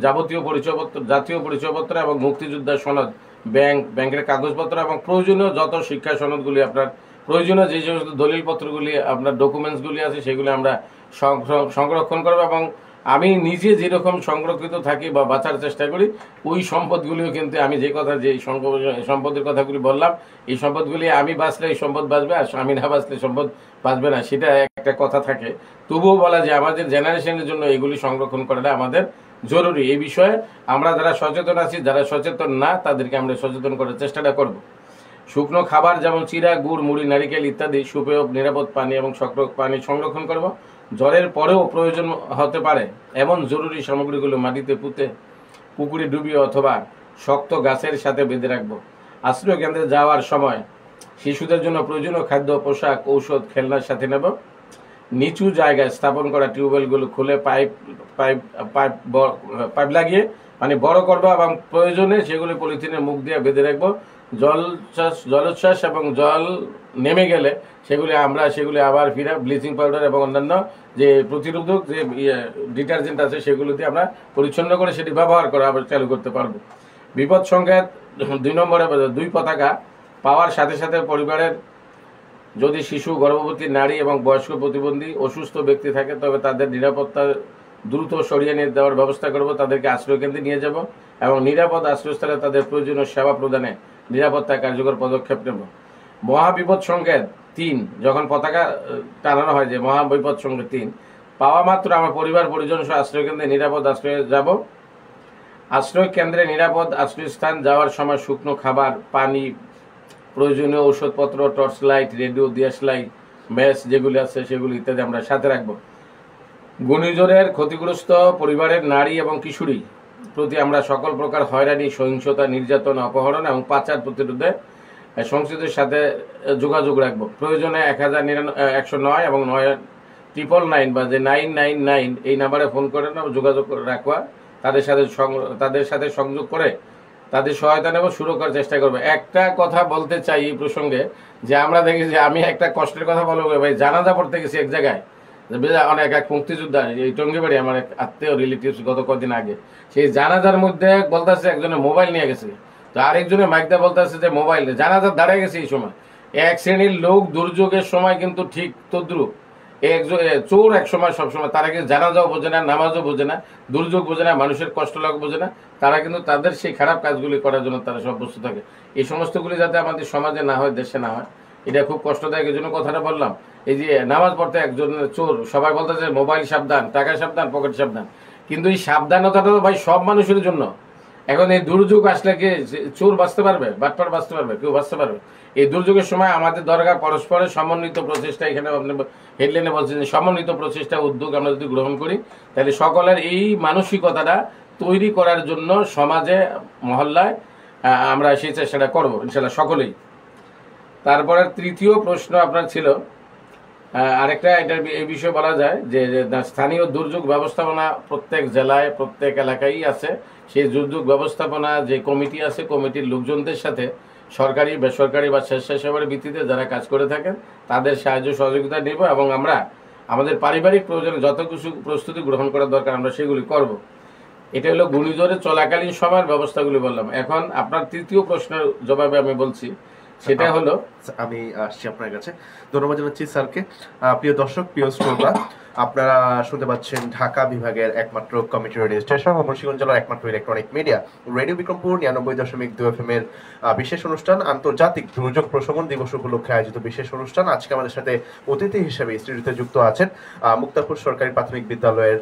জাতীয় পরিচয়পত্র এবং মুক্তিযোদ্ধার সনদ, ব্যাংকের কাগজপত্র এবং প্রয়োজনীয় যত শিক্ষা সনদগুলি, আপনার প্রয়োজনীয় যে সমস্ত দলিলপত্রগুলি, আপনার ডকুমেন্টসগুলি আছে, সেগুলি আমরা সংরক্ষণ করবো। এবং আমি নিজে যেরকম সংরক্ষিত থাকি বা বাঁচার চেষ্টা করি, ওই সম্পদগুলিও কিন্তু আমি যে সম্পদের কথাগুলি বললাম, এই সম্পদগুলি আমি বাঁচলে এই সম্পদ বাঁচবে, আর আমি না বাঁচলে সম্পদ বাঁচবে না, সেটা একটা কথা থাকে। তবুও বলা যে আমাদের জেনারেশনের জন্য এগুলি সংরক্ষণ করাটা আমাদের জরুরি। এই বিষয়ে আমরা যারা সচেতন আছি, যারা সচেতন না, তাদেরকে আমরা সচেতন করার চেষ্টাটা করব। শুকনো খাবার যেমন চিরা, গুড়, মুড়ি, নারিকেল ইত্যাদি সুপেয় নিরাপদ পানি এবং পানি সংরক্ষণ করব। জ্বরের পরেও প্রয়োজন হতে পারে এমন জরুরি সামগ্রীগুলো মাটিতে পুঁতে, পুকুরে ডুবিয়ে অথবা শক্ত গাছের সাথে বেঁধে রাখবো। আশ্রয় কেন্দ্রে যাওয়ার সময় শিশুদের জন্য প্রয়োজনীয় খাদ্য, পোশাক, ঔষধ, খেলনার সাথে নেব। নিচু জায়গায় স্থাপন করা টিউবওয়েলগুলো খুলে পাইপ লাগিয়ে মানে বড় করবো এবং প্রয়োজনে সেগুলি পলিথিনের মুখ দিয়ে বেঁধে রাখবো। জলোচ্ছ্বাস এবং জল নেমে গেলে সেগুলি আবার ফিরে ব্লিচিং পাউডার এবং অন্যান্য যে প্রতিরোধক যে ডিটারজেন্ট আছে, সেগুলো দিয়ে আমরা পরিচ্ছন্ন করে সেটি ব্যবহার করা আবার চালু করতে পারবো। বিপদ সংকেত 2 নম্বরে 2 পতাকা পাওয়ার সাথে সাথে পরিবারের যদি শিশু, গর্ভবতী নারী এবং বয়স্ক, প্রতিবন্ধী, অসুস্থ ব্যক্তি থাকে, তবে তাদের নিরাপত্তা দ্রুত সরিয়ে নিয়ে দেওয়ার ব্যবস্থা করব। তাদেরকে আশ্রয়কেন্দ্রে নিয়ে যাব এবং নিরাপদ আশ্রয়স্থলে তাদের প্রয়োজনীয় সেবা প্রদানে নিরাপত্তা কার্যকর পদক্ষেপ নেব। মহাবিপদ সংকেত 3, যখন পতাকা টানানো হয়, যে মহাবিপদ সংকেত 3 পাওয়া মাত্র আমার পরিবার পরিজন সহ আশ্রয়কেন্দ্রে নিরাপদ আশ্রয়ে যাব। আশ্রয় কেন্দ্রে নিরাপদ আশ্রয়স্থান যাওয়ার সময় শুকনো খাবার, পানি, প্রয়োজনীয় ঔষধপত্র, টর্চ লাইট, রেডিও, দিয়াশলাই, ম্যাচ যেগুলি আছে সেগুলি ইত্যাদি আমরা সাথে রাখবো। ঘূর্ণিঝড়ের ক্ষতিগ্রস্ত পরিবারের নারী এবং কিশোরী প্রতি আমরা সকল প্রকার হয়রানি, সহিংসতা, নির্যাতন, অপহরণ এবং পাচার প্রতিরোধে সংশ্লিষ্টদের সাথে যোগাযোগ রাখবো। প্রয়োজনে 109 এবং 999 বা যে 999 এই নাম্বারে ফোন করে না যোগাযোগ রাখবা, তাদের সাথে সংযোগ করে তাদের সহায়তা নেব, শুরু করার চেষ্টা করবো। একটা কথা বলতে চাই এই প্রসঙ্গে, যে আমরা দেখি যে আমি একটা কষ্টের কথা বলবো ভাই, জানাজা পড়তে গেছি এক জায়গায়, অনেক এক মুক্তিযোদ্ধা, এই টঙ্গিবাড়ি আমার এক আত্মীয় রিলেটিভস গত কদিন আগে, সেই জানাজার মধ্যে বলতেছে একজনের মোবাইল নিয়ে গেছে, তো আরেকজনের মাইকটা বলতেছে যে মোবাইল, জানাজার দাঁড়ায় গেছে। এই সময় এক শ্রেণীর লোক দুর্যোগের সময় কিন্তু ঠিক তদ্রুপ চোর এক সময় সবসময়, তারা কিন্তু জানাজাও বোঝে না, নামাজও বোঝে না, দুর্যোগ বোঝে না, মানুষের কষ্ট লাগ বোঝে না, তারা কিন্তু তাদের সেই খারাপ কাজগুলি করার জন্য তারা সব বস্তু থাকে। এই সমস্তগুলি যাতে আমাদের সমাজে না হয়, দেশে না হয়, এটা খুব কষ্টদায়ক। এই জন্য কথাটা বললাম, এই যে নামাজ পড়তে একজন চোর, সবাই বলতেছে মোবাইল সাবধান, টাকা সাবধান, পকেট সাবধান, কিন্তু এই সাবধানতাটা তো ভাই সব মানুষের জন্য। এখন এই দুর্যোগ আসলে কি চোর বাঁচতে পারবে, বাটপার বাঁচতে পারবে, কেউ বাঁচতে পারবে? এই দুর্যোগের সময় আমাদের দরকার পরস্পরের সমন্বিত প্রচেষ্টা। এখানে আপনি হেডলাইনে বলছেন যে সমন্বিত প্রচেষ্টা, উদ্যোগ আমরা যদি গ্রহণ করি, তাহলে সকলের এই মানসিকতাটা তৈরি করার জন্য সমাজে, মহল্লায় আমরা সেই চেষ্টাটা করবো ইনশাল্লাহ সকলেই। তারপরে তৃতীয় প্রশ্ন আপনার ছিল আরেকটা, এটা এই বিষয়ে বলা যায় যে স্থানীয় দুর্যোগ ব্যবস্থাপনা প্রত্যেক জেলায়, প্রত্যেক এলাকায় আছে। সেই দুর্যোগ ব্যবস্থাপনা যে কমিটি আছে, কমিটির লোকজনদের সাথে সরকারি, বেসরকারি বা স্বেচ্ছাসেবকের ভিত্তিতে যারা কাজ করে থাকেন তাদের সাহায্য সহযোগিতা নেব, এবং আমরা আমাদের পারিবারিক প্রয়োজনে যত কিছু প্রস্তুতি গ্রহণ করার দরকার আমরা সেগুলি করব। এটা হলো ঘূর্ণিঝড়ে চলাকালীন সময়ের ব্যবস্থাগুলি বললাম। এখন আপনার তৃতীয় প্রশ্নের জবাবে আমি বলছি, সেটা হলো, আমি আসছি আপনার কাছে। ধন্যবাদ জানাচ্ছি স্যারকে। প্রিয় দর্শক, প্রিয় শ্রোতা, আপনারা শুনতে পাচ্ছেন ঢাকা বিভাগের একমাত্র কমিউনিটি রেডিও স্টেশন, মুন্সিগঞ্জ জেলার একমাত্র electronic media radio Bikrampur 99.2 FM এর বিশেষ অনুষ্ঠান, আন্তর্জাতিক দুর্যোগ প্রশমন দিবস উপলক্ষে আয়োজিত বিশেষ অনুষ্ঠান। আজকে আমাদের সাথে অতিথি হিসেবে স্টুডিওতে যুক্ত আছেন মুক্তাপুর সরকারি প্রাথমিক বিদ্যালয়ের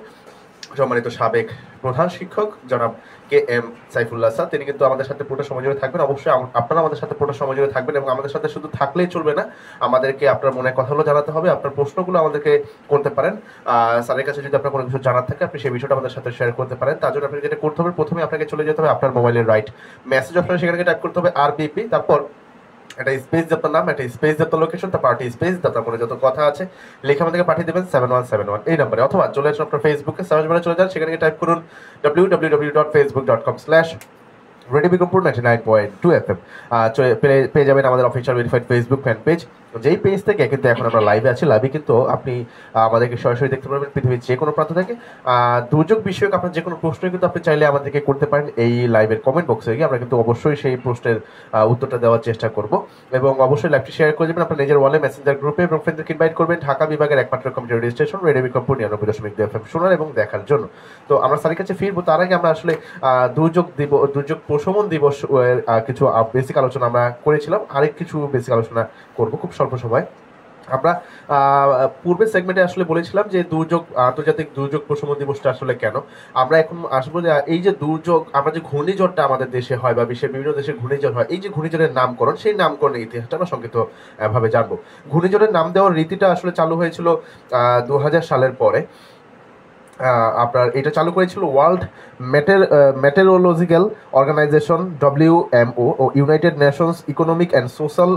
সম্মানিত সাবেক প্রধান শিক্ষক জনাব KM সাইফুল্লাহ স্যার। তিনি কিন্তু আমাদের সাথে পুরো সময় জুড়ে থাকবেন। অবশ্যই আপনারা আমাদের সাথে পুরো সময় জুড়ে থাকবেন, এবং আমাদের সাথে শুধু থাকলেই চলবে না, আমাদেরকে আপনার মনে কথাগুলো জানাতে হবে, আপনার প্রশ্নগুলো আমাদেরকে করতে পারেন। স্যারের কাছে যদি আপনার কোনো কিছু জানার থাকে, আপনি সেই বিষয়টা আমাদের সাথে শেয়ার করতে পারেন। তার জন্য আপনাকে যেটা করতে হবে, প্রথমে আপনাকে চলে যেতে হবে আপনার মোবাইলের রাইট মেসেজ অপশনে, সেখানে টাইপ করতে হবে RBP, তারপর একটা স্পেস দিয়ে আপনার নাম, একটা স্পেস দিয়ে আপনার লোকেশন, তারপর একটা স্পেস দিয়ে আপনার মনে যত কথা আছে লিখে আমাদেরকে পাঠিয়ে দেবেন 7171 এই নাম্বারে, অথবা চলে আসুন আপনার ফেসবুকে, সার্চ বারে চলে যান, সেখানে টাইপ করুন www.facebook.com/রেডিও বিক্রমপুর 99.2 FM। পেয়ে যাবেন আমাদের official verified Facebook fan page, যেই পেজ থেকে কিন্তু এখন আমরা লাইভে আছি। লাইভে কিন্তু আপনি আমাদেরকে সরাসরি দেখতে পারবেন পৃথিবীর যে কোনো প্রান্ত থেকে। দুর্যোগ বিষয়ক আপনার যে কোনো প্রশ্ন কিন্তু আপনি চাইলে আমাদেরকে করতে পারেন এই লাইভের কমেন্ট বক্সে গিয়ে, আমরা কিন্তু অবশ্যই সেই প্রশ্নের উত্তরটা দেওয়ার চেষ্টা করব। এবং অবশ্যই লাইভটি শেয়ার করে দেবেন আপনার নিজের ওয়ালে, মেসেঞ্জার গ্রুপে, এবং ফ্রেন্ডদেরকে ইনভাইট করবেন ঢাকা বিভাগের একমাত্র community radio station radio Bikrampur 99.2 FM শোনার এবং দেখার জন্য। তো আমরা স্যারের কাছে ফিরবো, তার আগে আমরা আসলে দুর্যোগ প্রশমন দিবস কিছু বেসিক আলোচনা আমরা করেছিলাম, আরেক কিছু বেসিক আলোচনা করব খুব স্বল্প সময়। আমরা পূর্বের সেগমেন্টে আসলে বলেছিলাম যে আন্তর্জাতিক দুর্যোগ প্রশমন দিবসটা আসলে কেন। আমরা এখন আসবো যে এই যে দুর্যোগ, আমরা যে ঘূর্ণিঝড়টা আমাদের দেশে হয় বা বিশ্বের বিভিন্ন দেশে ঘূর্ণিঝড় হয়, এই যে ঘূর্ণিঝড়ের নামকরণ, সেই নামকরণের ইতিহাসটা আমরা সংক্ষিপ্ত ভাবে জানবো। ঘূর্ণিঝড়ের নাম দেওয়ার রীতিটা আসলে চালু হয়েছিল 2000 সালের পরে। আপনার এটা চালু করেছিল ওয়ার্ল্ড মেটেরোলজিক্যাল অর্গানাইজেশন WMO ও united nations economic and social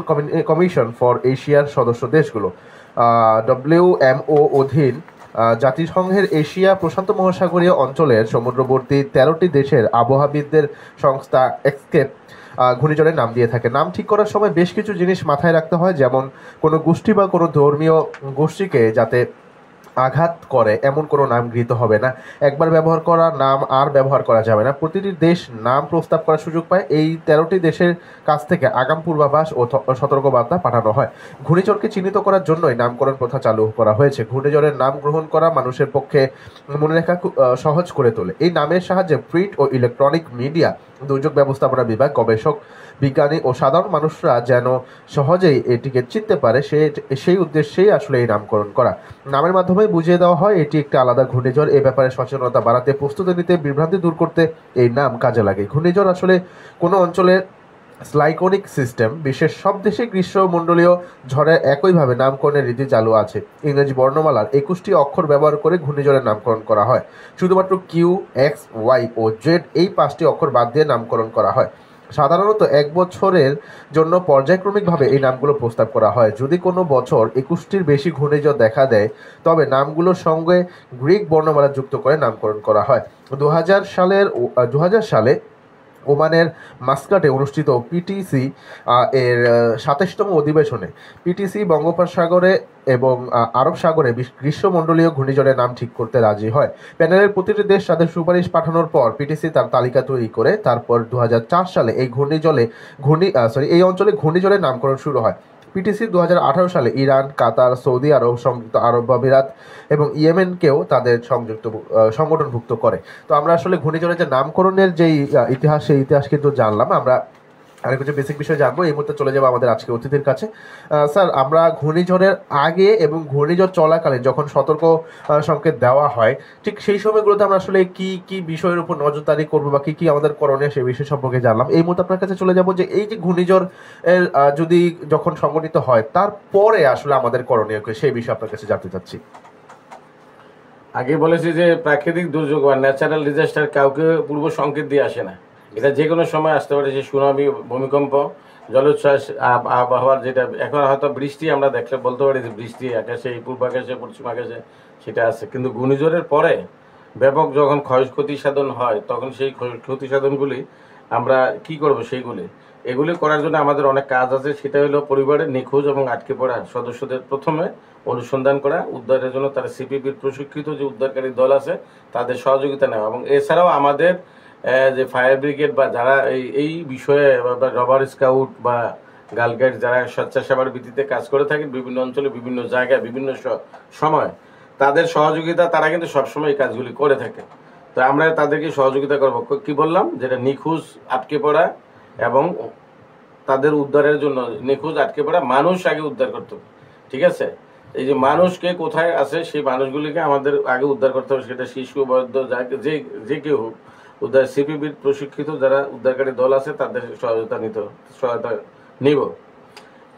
commission for এশিয়ার সদস্য দেশগুলো। WMO অধীন জাতিসংঘের এশিয়া প্রশান্ত মহাসাগরীয় অঞ্চলের সমুদ্রবর্তী 13টি দেশের আবহাওয়াবিদদের সংস্থা এক্সকেপ ঘূর্ণিঝড়ের নাম দিয়ে থাকে। নাম ঠিক করার সময় বেশ কিছু জিনিস মাথায় রাখতে হয়, যেমন কোনো গোষ্ঠী বা কোনো ধর্মীয় গোষ্ঠীকে যাতে আঘাত করে এমন কোনো নাম গৃহীত হবে না। একবার ব্যবহার করা নাম আর ব্যবহার করা যাবে না। প্রতিটি দেশ নাম প্রস্তাব করার সুযোগ পায়। এই 13টি দেশের কাছ থেকে আগাম পূর্বাভাস ও সতর্কবার্তা পাঠানো হয়। ঘূর্ণিঝড়কে চিহ্নিত করার জন্যই নামকরণ প্রথা চালু করা হয়েছে। ঘূর্ণিঝড়ের নাম গ্রহণ করা মানুষের পক্ষে মনে রাখা সহজ করে তোলে। এই নামের সাহায্যে প্রিন্ট ও ইলেকট্রনিক মিডিয়া, দুর্যোগ ব্যবস্থাপনা বিভাগ, গবেষক, বিজ্ঞানী ও সাধারণ মানুষরা যেন সহজেই এটিকে চিনতে পারে, সেই উদ্দেশ্যেই আসলে এই নামকরণ করা। নামের মাধ্যমে বুঝিয়ে দেওয়া হয় এটি একটি আলাদা ঘূর্ণিঝড়। এ ব্যাপারে সচেতনতা বাড়াতে, প্রস্তুতি নিতে, বিভ্রান্তি দূর করতে এই নাম কাজে লাগে। ঘূর্ণিঝড় আসলে কোনো অঞ্চলের সাইক্লোনিক সিস্টেম। বিশ্বের সব দেশে গ্রীষ্মমণ্ডলীয় ঝড়ের একইভাবে নামকরণের রীতি চালু আছে। ইংরেজি বর্ণমালার 21টি অক্ষর ব্যবহার করে ঘূর্ণিঝড়ের নামকরণ করা হয়। শুধুমাত্র Q, X, Y ও Z এই 5টি অক্ষর বাদ দিয়ে নামকরণ করা হয়। সাধারণত 1 বছরের জন্য পর্যায়ক্রমিকভাবে এই নামগুলো প্রস্তাব করা হয়। যদি কোনো বছর 21টির বেশি ঘূর্ণিঝড় দেখা দেয় তবে নামগুলোর সঙ্গে গ্রিক বর্ণমালা যুক্ত করে নামকরণ করা হয়। 2000 সালে ওমানের মাস্কাটে অনুষ্ঠিত পিটিসি এর 27তম অধিবেশনে পিটিসি বঙ্গোপসাগরে এবং আরব সাগরে গ্রীষ্মমণ্ডলীয় ঘূর্ণিঝড়ের নাম ঠিক করতে রাজি হয়। প্যানেলের প্রতিটি দেশ তাদের সুপারিশ পাঠানোর পর পিটিসি তার তালিকা তৈরি করে। তারপর 2004 সালে এই অঞ্চলে ঘূর্ণিঝড়ের নামকরণ শুরু হয়। পিটিসি 2018 সালে ইরান, কাতার, সৌদি আরব, সংযুক্ত আরব আমিরাত এবং ইয়েমেনকেও তাদের সংগঠনভুক্ত করে। তো আমরা আসলে ঘূর্ণিঝড়ের যে নামকরণের যেই ইতিহাস, সেই ইতিহাস কিন্তু জানলাম। আমরা আরেক কিছু বেসিক বিষয় জানবো। এই মুহূর্তে চলে যাবো আমাদের আজকে অতিথির কাছে। স্যার, আমরা ঘূর্ণিঝড়ের আগে এবং ঘূর্ণিঝড় চলাকালীন যখন সতর্ক সংকেত দেওয়া হয়, ঠিক সেই সময়গুলোতে আমরা আসলে কি কি বিষয়ের উপর নজরদারি করবো বা কি কি আমাদের করণীয় সেই বিষয় সম্পর্কে জানলাম। এই মুহূর্তে আপনার কাছে চলে যাবো যে এই যে ঘূর্ণিঝড় এর যদি যখন সংঘটিত হয় তারপরে আসলে আমাদের করণীয় কি, সেই বিষয়ে আপনার কাছে জানতে চাচ্ছি। আগে বলেছি যে প্রাকৃতিক দুর্যোগ বা ন্যাচারাল ডিজাস্টার কাউকে পূর্ব সংকেত দিয়ে আসে না। এটা যে কোনো সময় আসতে পারে, যে সুনামি, ভূমিকম্প, জলোচ্ছ্বাস, আবহাওয়ার যেটা এখন হয়তো বৃষ্টি আমরা দেখলে বলতে পারি যে বৃষ্টি আকাশে, এই পূর্ব আকাশে, পশ্চিম আকাশে সেটা আছে, কিন্তু ঘূর্ণিঝড়ের পরে ব্যাপক যখন ক্ষয়ক্ষতি সাধন হয় তখন সেই ক্ষতি সাধনগুলি আমরা কি করব, এগুলি করার জন্য আমাদের অনেক কাজ আছে। সেটা হলো পরিবারের নিখোঁজ এবং আটকে পড়া সদস্যদের প্রথমে অনুসন্ধান করা, উদ্ধারের জন্য তারা সিপিবির প্রশিক্ষিত যে উদ্ধারকারী দল আছে তাদের সহযোগিতা নেওয়া, এবং এছাড়াও আমাদের যে ফায়ার ব্রিগেড বা যারা এই বিষয়ে রবার স্কাউট বা গার্ল গাইড যারা স্বেচ্ছাসেবার ভিত্তিতে কাজ করে থাকেন বিভিন্ন অঞ্চলে, বিভিন্ন জায়গায়, বিভিন্ন সময়, তাদের সহযোগিতা তারা কিন্তু সবসময় এই কাজগুলি করে থাকে। তো আমরা তাদেরকে সহযোগিতা করবো। কি বললাম, যেটা নিখোঁজ, আটকে পড়া এবং তাদের উদ্ধারের জন্য নিখোঁজ, আটকে পড়া মানুষ আগে উদ্ধার করতে হবে। ঠিক আছে, এই যে মানুষকে কোথায় আছে সেই মানুষগুলিকে আমাদের আগে উদ্ধার করতে হবে। সেটা শিশু, বৈধ, যে কেউ হোক, উদ্ধার সিপিবির প্রশিক্ষিত যারা উদ্ধারকারী দল আছে তাদের সহায়তা নিব।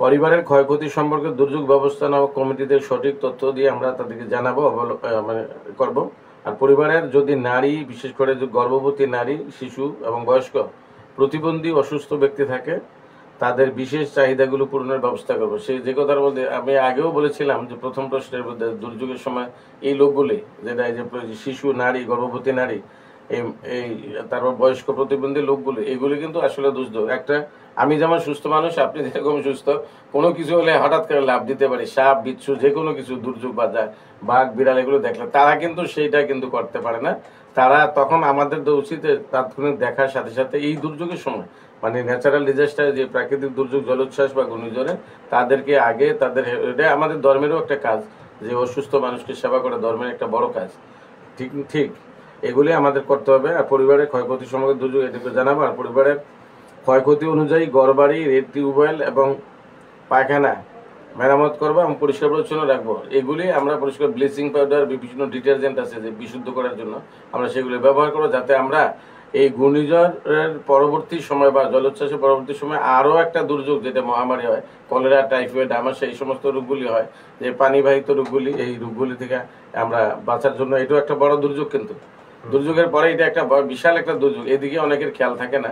পরিবারের ক্ষয়ক্ষতি সম্পর্কে দুর্যোগ ব্যবস্থাপনা কমিটিদের সঠিক তথ্য দিয়ে আমরা তাদেরকে জানাবো, করব। আর পরিবারের যদি নারী, বিশেষ করে যে গর্ভবতী নারী, শিশু এবং বয়স্ক, প্রতিবন্ধী, অসুস্থ ব্যক্তি থাকে, তাদের বিশেষ চাহিদাগুলো পূরণের ব্যবস্থা করবো। সেই যে কথার মধ্যে আমি আগেও বলেছিলাম যে প্রথম প্রশ্নের মধ্যে দুর্যোগের সময় এই লোকগুলি, যেটা এই যে শিশু, নারী, গর্ভবতী নারী, এই তারপর বয়স্ক, প্রতিবন্ধী লোকগুলি, এগুলি কিন্তু আসলে দুর্যোগ। একটা, আমি যেমন সুস্থ মানুষ, আপনি যেরকম সুস্থ, কোনো কিছু হলে হঠাৎ করে লাভ দিতে পারি, সাপ, বিচ্ছু, যে কোনো কিছু দুর্যোগ বা যায়, বাঘ, বিড়াল, এগুলো দেখলে তারা কিন্তু সেইটা কিন্তু করতে পারে না। তারা তখন আমাদের তো উচিত তাৎক্ষণিক দেখার সাথে সাথে এই দুর্যোগের সময়, মানে ন্যাচারাল ডিজাস্টার, যে প্রাকৃতিক দুর্যোগ, জলোচ্ছ্বাস বা ঘূর্ণিঝড়ে, তাদেরকে আগে এটা আমাদের ধর্মেরও একটা কাজ, যে অসুস্থ মানুষকে সেবা করা ধর্মের একটা বড় কাজ। ঠিক এগুলি আমাদের করতে হবে। আর পরিবারের ক্ষয়ক্ষতি সম্পর্কে দুর্যোগ এটাকে জানাবো। আর পরিবারের ক্ষয়ক্ষতি অনুযায়ী ঘরবাড়ি, রেড টিউবওয়েল এবং পায়খানা মেরামত করবো এবং পরিষ্কার পরিচ্ছন্ন রাখবো। এগুলি আমরা পরিষ্কার, ব্লিচিং পাউডার, বিভিন্ন ডিটারজেন্ট আছে যে বিশুদ্ধ করার জন্য, আমরা সেগুলি ব্যবহার করবো, যাতে আমরা এই ঘূর্ণিঝড়ের পরবর্তী সময় বা জলোচ্ছ্বাসের পরবর্তী সময় আরও একটা দুর্যোগ, যেটা মহামারী হয়, কলেরা, টাইফয়েড, আমাশা, এই সমস্ত রোগগুলি হয়, যে পানিবাহিত রোগগুলি, এই রোগগুলি থেকে আমরা বাঁচার জন্য এটাও একটা বড় দুর্যোগ। কিন্তু দুর্যোগের পরে এটা একটা বিশাল একটা দুর্যোগ, এদিকে অনেকের খেয়াল থাকে না।